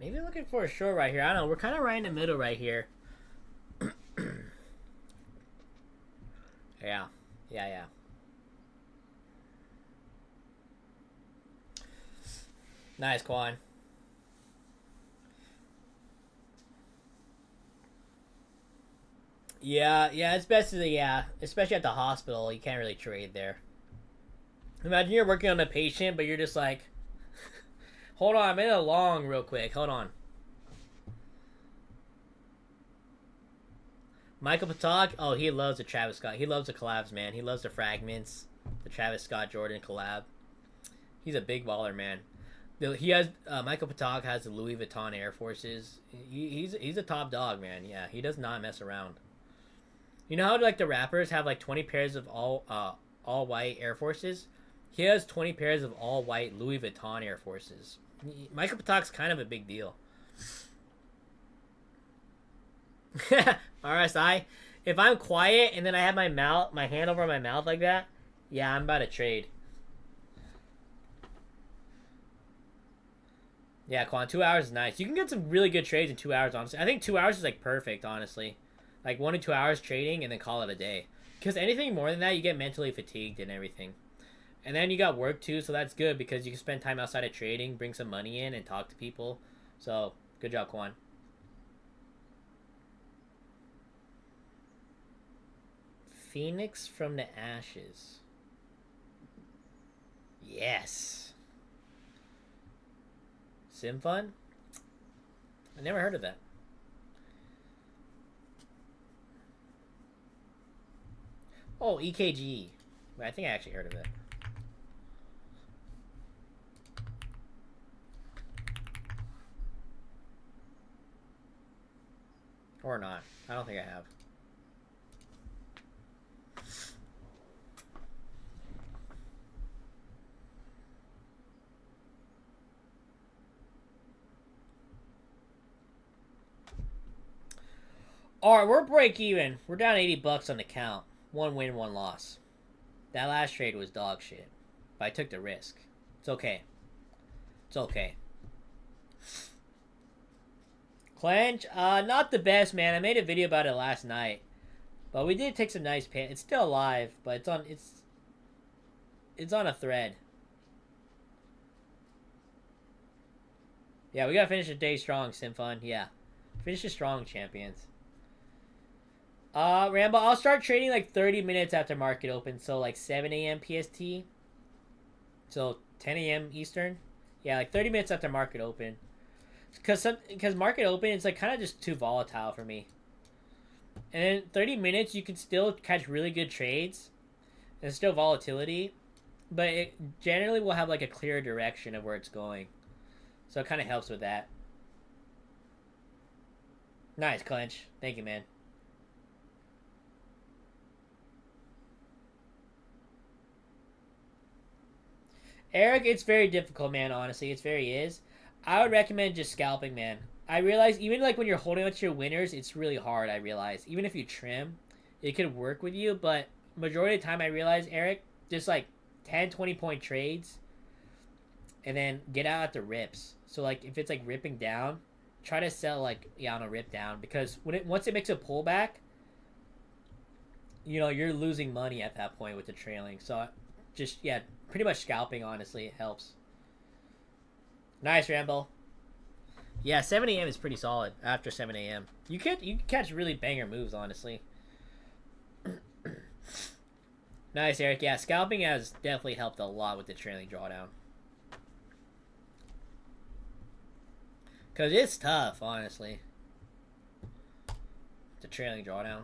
Maybe looking for a short right here. I don't know. We're kind of right in the middle right here. Yeah. Yeah. Nice, Quan. Yeah, it's best to, yeah. Especially at the hospital. You can't really trade there. Imagine you're working on a patient, but you're just like... Hold on, I'm in a long real quick. Hold on. Michael Patak, oh, he loves the Travis Scott. He loves the collabs, man. He loves the fragments. The Travis Scott Jordan collab. He's a big baller, man. He has Michael Patak has the Louis Vuitton Air Forces. He's a top dog, man. Yeah, he does not mess around. You know how like the rappers have like 20 pairs of all white Air Forces? He has 20 pairs of all white Louis Vuitton Air Forces. Michael Patak's kind of a big deal. RSI, if I'm quiet and then I have my hand over my mouth like that, yeah, I'm about to trade. Yeah, Quan, 2 hours is nice. You can get some really good trades in 2 hours, honestly. I think 2 hours is like perfect, honestly. Like 1 to 2 hours trading and then call it a day. Because anything more than that, you get mentally fatigued and everything. And then you got work too, so that's good because you can spend time outside of trading, bring some money in, and talk to people. So, good job, Quan. Phoenix from the ashes. Yes. SimFun? I never heard of that. Oh, EKG. I think I actually heard of it. Or not. I don't think I have. Alright, we're break even. We're down 80 bucks on the count. 1 win, 1 loss. That last trade was dog shit. But I took the risk. It's okay. It's okay. Clench, not the best, man. I made a video about it last night. But we did take some nice pay. It's still alive, but it's on a thread. Yeah, we gotta finish the day strong, Simfun. Yeah. Finish it strong, champions. Rambo, I'll start trading like 30 minutes after market open, so like 7 a.m. PST. So 10 a.m. Eastern. Yeah, like 30 minutes after market open. Because market open, it's like kind of just too volatile for me. And in 30 minutes, you can still catch really good trades. There's still volatility. But it generally will have like a clear direction of where it's going. So it kind of helps with that. Nice, Clench. Thank you, man. Eric, it's very difficult, man, honestly. It very is. I would recommend just scalping, man. I realize even like when you're holding on to your winners, it's really hard, I realize. Even if you trim, it could work with you, but majority of the time I realize, Eric, just like 10, 20 point trades and then get out at the rips. So like if it's like ripping down, try to sell like on a rip down because once it makes a pullback, you know, you're losing money at that point with the trailing. So just pretty much scalping, honestly, it helps. Nice, Rambo. Yeah, 7 a.m. is pretty solid after 7 a.m. You can catch really banger moves, honestly. Nice, Eric. Yeah, scalping has definitely helped a lot with the trailing drawdown. Because it's tough, honestly. The trailing drawdown.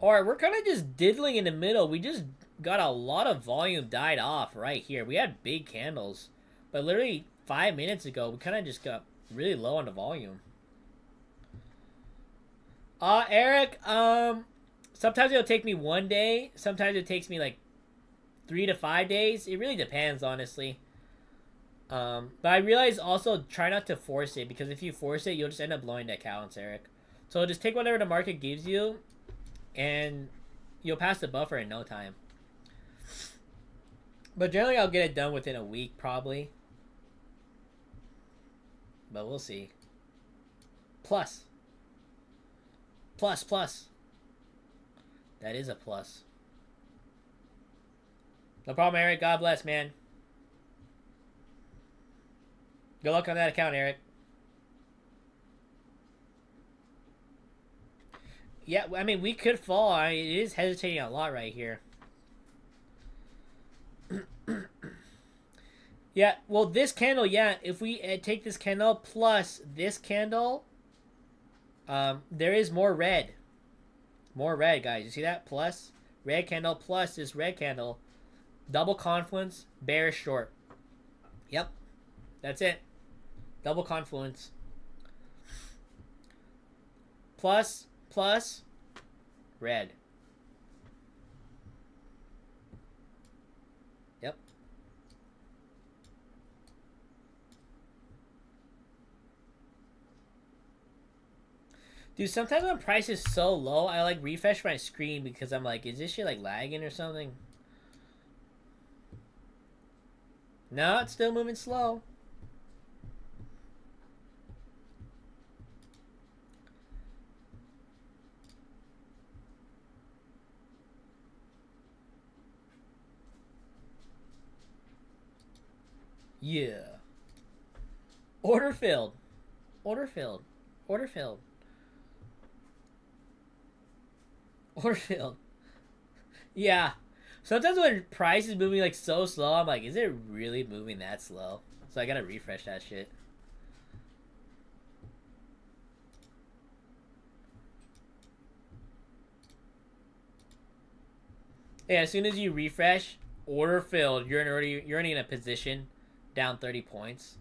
Alright, we're kind of just diddling in the middle. We just got a lot of volume died off right here. We had big candles. But literally 5 minutes ago, we kind of just got really low on the volume. Eric, sometimes it'll take me 1 day. Sometimes it takes me like 3 to 5 days. It really depends, honestly. But I realize also try not to force it, because if you force it, you'll just end up blowing the accounts, Eric. So just take whatever the market gives you, and you'll pass the buffer in no time. But generally, I'll get it done within a week, probably. But we'll see. Plus. Plus, plus. That is a plus. No problem, Eric. God bless, man. Good luck on that account, Eric. Yeah, I mean, we could fall. It is hesitating a lot right here. Yeah, well, this candle, yeah, if we take this candle plus this candle, there is more red. More red, guys. You see that? Plus red candle plus this red candle. Double confluence, bearish short. Yep. That's it. Double confluence. Plus, red. Yep. Dude, sometimes when price is so low, I like refresh my screen because I'm like, is this shit like lagging or something? No, it's still moving slow. Yeah. Order filled. Order filled. Order filled. Order filled. Yeah. Sometimes when price is moving like so slow, I'm like, is it really moving that slow? So I gotta refresh that shit. Yeah, as soon as you refresh, order filled, you're already in a position down 30 points.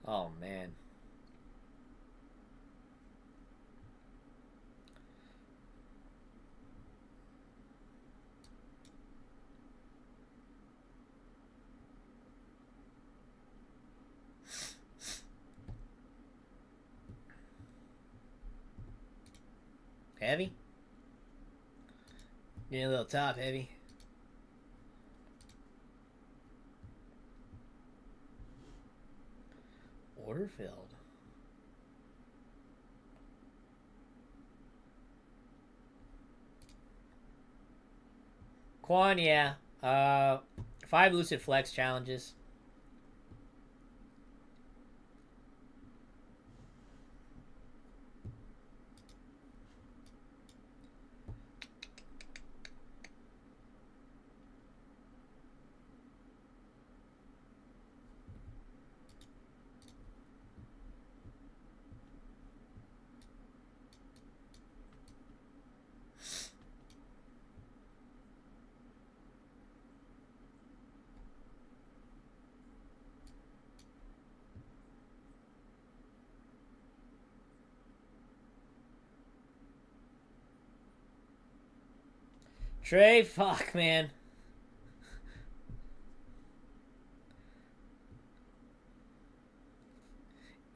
Oh man. Heavy? Getting a little top heavy. Order filled. Quan, yeah. 5 Lucid Flex challenges. Trey, fuck, man.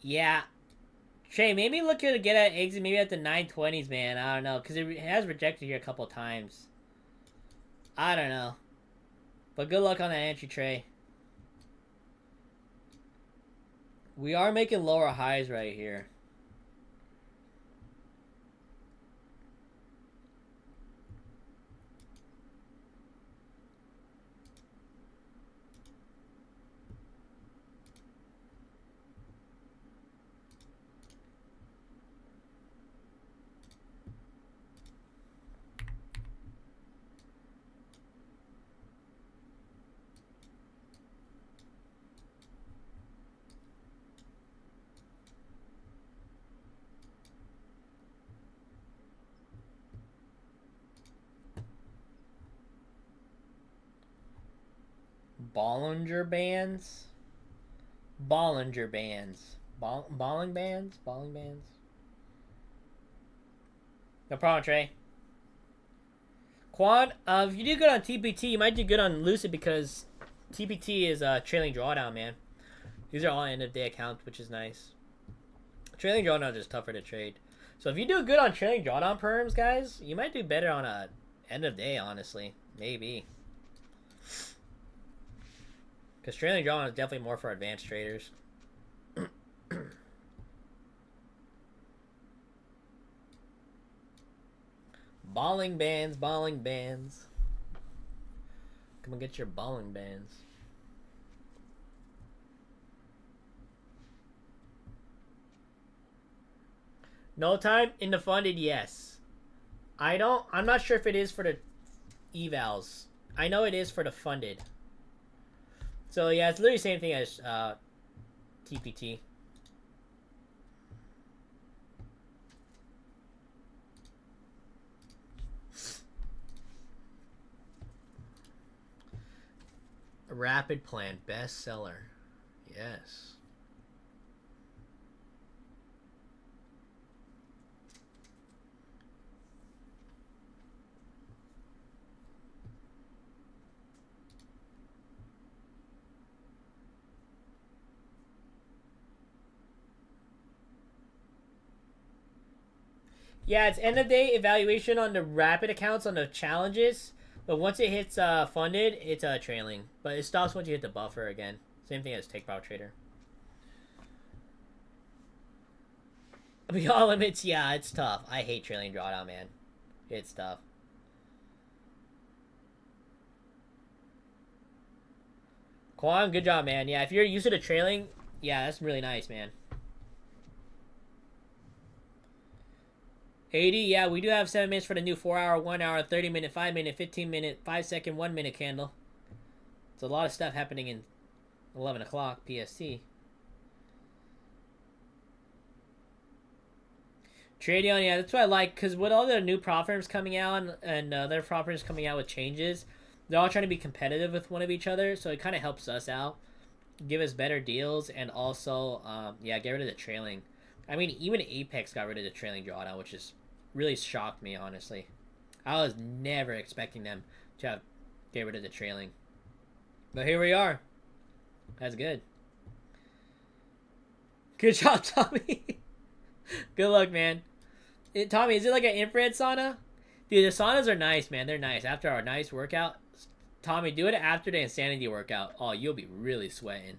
Yeah. Trey, maybe look to get an exit maybe at the 920s, man. I don't know, because it has rejected here a couple times. I don't know. But good luck on that entry, Trey. We are making lower highs right here. Bollinger Bands? Bollinger Bands. Balling Bands? Balling Bands? No problem, Trey. Quan, if you do good on TPT, you might do good on Lucid because TPT is trailing drawdown, man. These are all end of day accounts, which is nice. Trailing drawdown is tougher to trade. So if you do good on trailing drawdown perms, guys, you might do better on a end of day, honestly. Maybe. Because trailing drawdown is definitely more for advanced traders. Balling bands, balling bands. Come and get your balling bands. No time in the funded, yes. I'm not sure if it is for the evals. I know it is for the funded. So yeah, it's literally the same thing as TPT. Rapid Plan bestseller. Yes. Yeah, it's end of day evaluation on the rapid accounts on the challenges. But once it hits funded, it's trailing. But it stops once you hit the buffer again. Same thing as Take Power Trader. Beyond limits, yeah, it's tough. I hate trailing drawdown, man. It's tough. Quan, good job, man. Yeah, if you're used to the trailing, yeah, that's really nice, man. 80, yeah, we do have 7 minutes for the new 4 hour, 1 hour, 30 minute, 5 minute, 15 minute, 5 second, 1 minute candle. It's a lot of stuff happening in 11 o'clock PST. Tradion, yeah, that's what I like, because with all the new prop firms coming out and their prop firms coming out with changes, they're all trying to be competitive with one of each other, so it kind of helps us out, give us better deals, and also, yeah, get rid of the trailing. I mean, even Apex got rid of the trailing drawdown, which is really shocked me, honestly. I was never expecting them to get rid of the trailing. But here we are. That's good. Good job, Tommy. Good luck, man. Tommy, is it like an infrared sauna? Dude, the saunas are nice, man. They're nice. After our nice workout, Tommy, do it after the insanity workout. Oh, you'll be really sweating.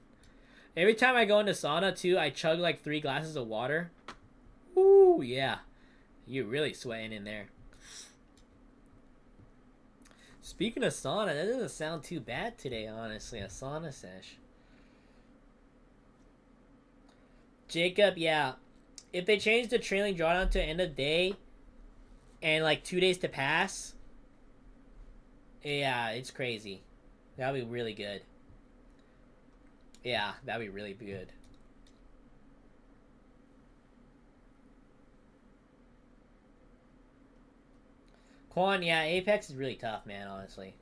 Every time I go into sauna, too, I chug like 3 glasses of water. Ooh, yeah. You're really sweating in there. Speaking of sauna, that doesn't sound too bad today, honestly. A sauna sesh. Jacob, yeah. If they change the trailing drawdown to end of day and like 2 days to pass, yeah, it's crazy. That'd be really good. Yeah, that'd be really good. Quan, yeah, Apex is really tough, man, honestly.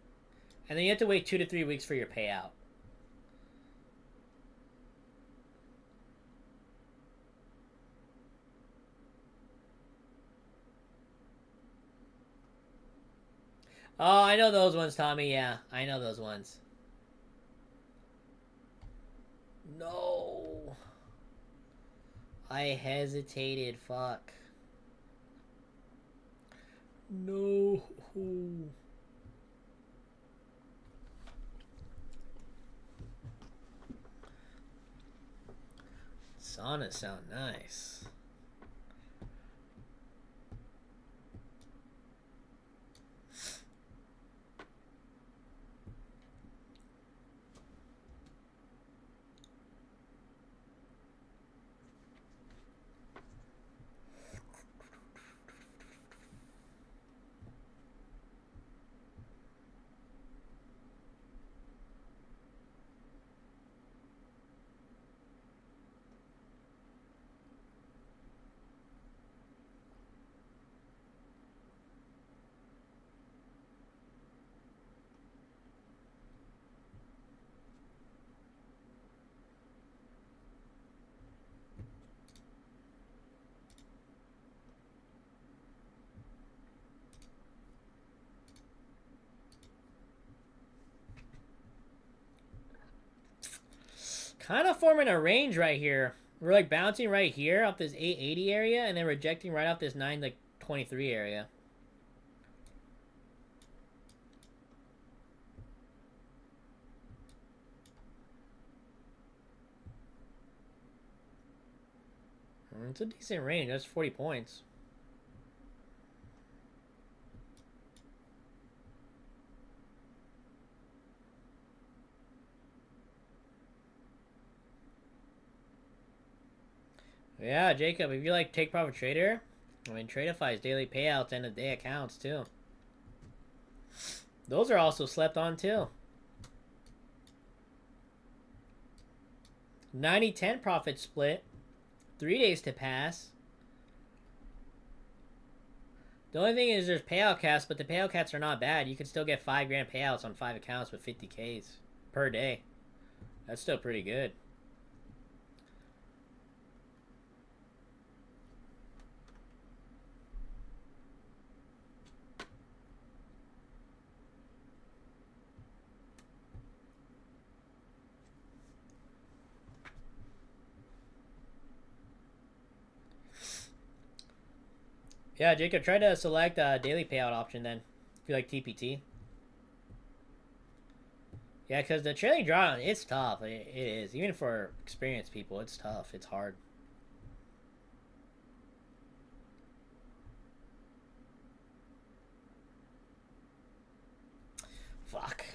And then you have to wait 2 to 3 weeks for your payout. Oh, I know those ones, Tommy. Yeah, I know those ones. No. I hesitated. Fuck. No. Saunas sound nice. Kind of forming a range right here. We're like bouncing right here off this 880 area and then rejecting right off this 923 area. It's a decent range. That's 40 points. Yeah, Jacob, if you like take profit trader, I mean, Tradeify's daily payouts end of day accounts too. Those are also slept on too. 90-10 profit split. 3 days to pass. The only thing is there's payout caps, but the payout caps are not bad. You can still get 5 grand payouts on 5 accounts with 50Ks per day. That's still pretty good. Yeah, Jacob, try to select a daily payout option then, if you like TPT. Yeah, because the trailing drawdown, it's tough. It is. Even for experienced people, it's tough. It's hard. Fuck.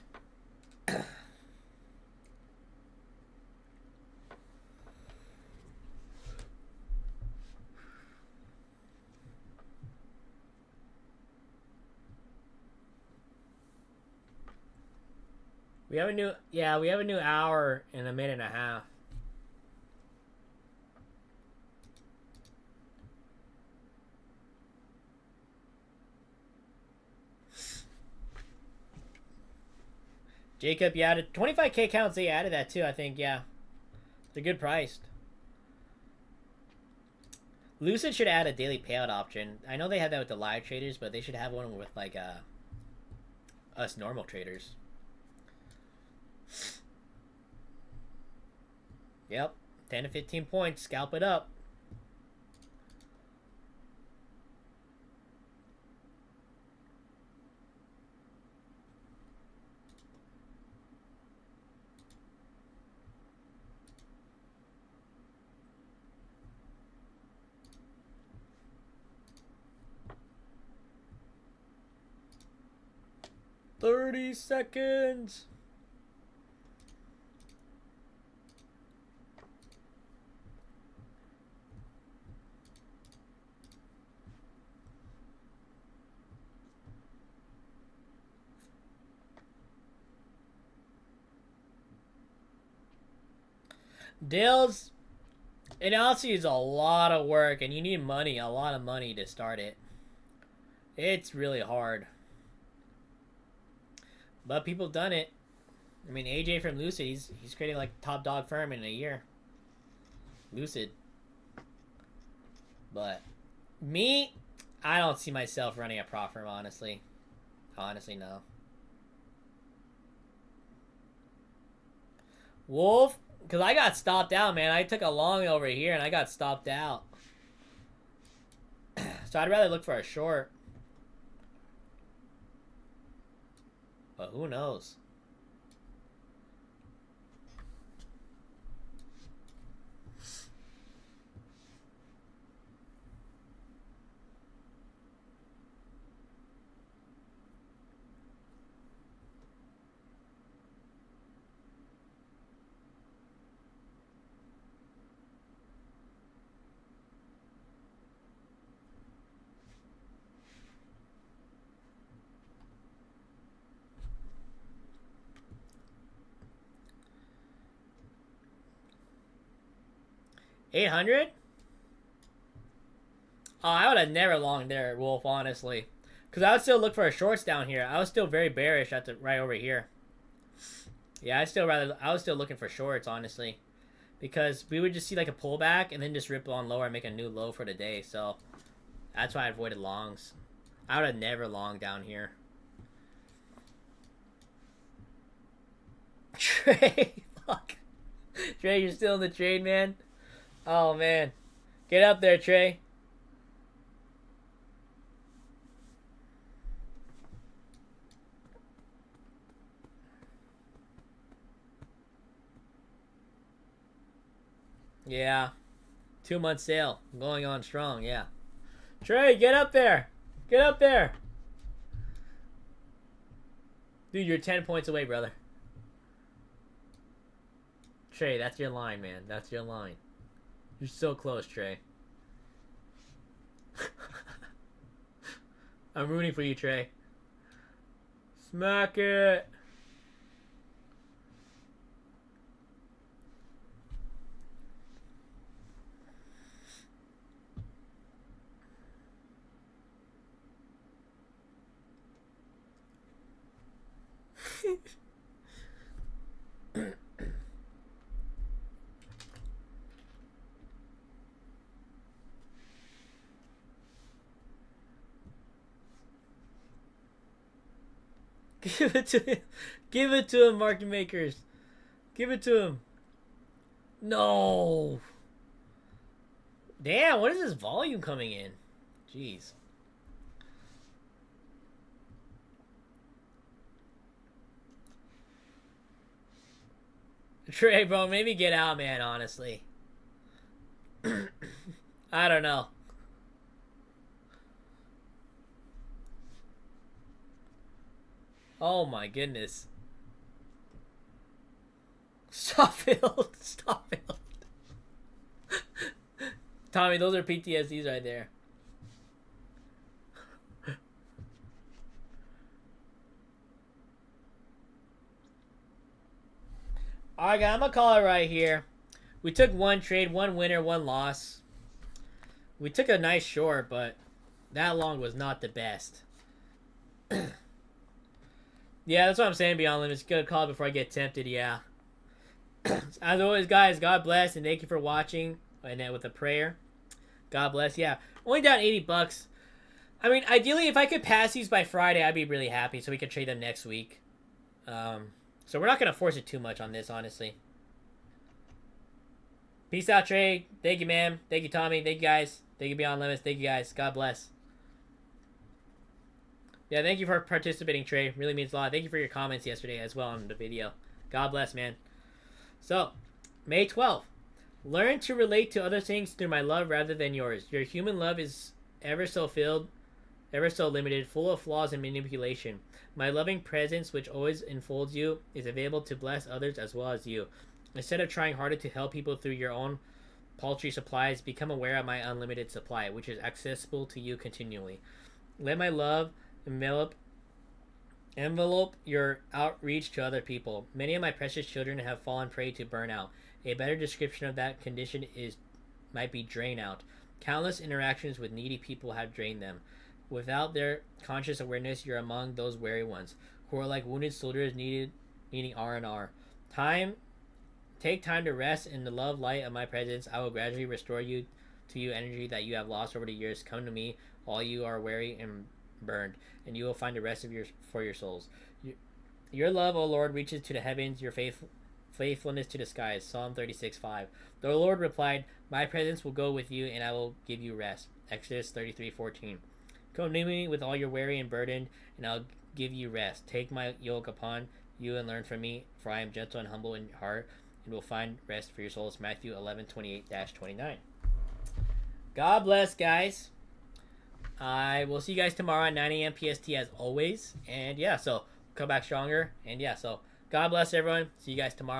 We have a new, yeah, we have a new hour in a minute and a half. Jacob, you added 25K counts. They added that too, I think. Yeah, they're good priced. Lucid should add a daily payout option. I know they have that with the live traders, but they should have one with like us normal traders. Yep, 10 to 15 points. Scalp it up. "30 seconds. Dale's, it honestly is a lot of work, and you need money, a lot of money to start it. It's really hard. But people have done it. I mean, AJ from Lucid, he's creating like top dog firm in a year. Lucid. But me, I don't see myself running a prop firm, honestly. Honestly, no. Wolf, because I got stopped out, man. I took a long over here and I got stopped out. So I'd rather look for a short. But who knows? $800? Oh, I would have never longed there, Wolf, honestly. Because I would still look for a shorts down here. I was still very bearish at the right over here. Yeah, I was still looking for shorts, honestly. Because we would just see like a pullback and then just rip on lower and make a new low for the day. So that's why I avoided longs. I would have never longed down here. Trey, fuck. Trey, you're still in the trade, man? Oh, man. Get up there, Trey. Yeah. 2-month sale. Going on strong, yeah. Trey, get up there. Get up there. Dude, you're 10 points away, brother. Trey, that's your line, man. That's your line. You're so close, Trey. I'm rooting for you, Trey. Smack it. Give it to him. Give it to him, market makers. Give it to him. No. Damn, what is this volume coming in? Jeez. Trey, bro, maybe get out, man, honestly. I don't know. Oh my goodness. Stop filled. Stop filled. Tommy, those are PTSDs right there. Alright, guys, I'm going to call it right here. We took one trade, one winner, one loss. We took a nice short, but that long was not the best. Yeah, that's what I'm saying, Beyond Limits. Good call before I get tempted, yeah. As always, guys, God bless, and thank you for watching. And then with a prayer. God bless, yeah. Only down 80 bucks. I mean, ideally, if I could pass these by Friday, I'd be really happy so we could trade them next week. So we're not going to force it too much on this, honestly. Peace out, Trey. Thank you, man. Thank you, Tommy. Thank you, guys. Thank you, Beyond Limits. Thank you, guys. God bless. Yeah, thank you for participating, Trey. Really means a lot. Thank you for your comments yesterday as well on the video. God bless, man. So, May 12th. Learn to relate to other things through my love rather than yours. Your human love is ever so filled, ever so limited, full of flaws and manipulation. My loving presence, which always enfolds you, is available to bless others as well as you. Instead of trying harder to help people through your own paltry supplies, become aware of my unlimited supply, which is accessible to you continually. Let my love envelope your outreach to other people. Many of my precious children have fallen prey to burnout. A better description of that condition might be drain out. Countless interactions with needy people have drained them. Without their conscious awareness, you're among those wary ones who are like wounded soldiers needing R&R. Take time to rest in the love light of my presence. I will gradually restore to you energy that you have lost over the years. Come to me, all you are weary and burned, and you will find the rest for your souls. Your love, O Lord, reaches to the heavens, your faithfulness to the skies. Psalm 36:5. The Lord replied, my presence will go with you, and I will give you rest. Exodus 33:14. Come to me with all your weary and burdened, and I'll give you rest. Take my yoke upon you and learn from me, for I am gentle and humble in heart, and will find rest for your souls. Matthew 11:28-29. God bless, guys. I will see you guys tomorrow at 9 a.m. PST as always. And yeah, so come back stronger. And yeah, so God bless everyone. See you guys tomorrow.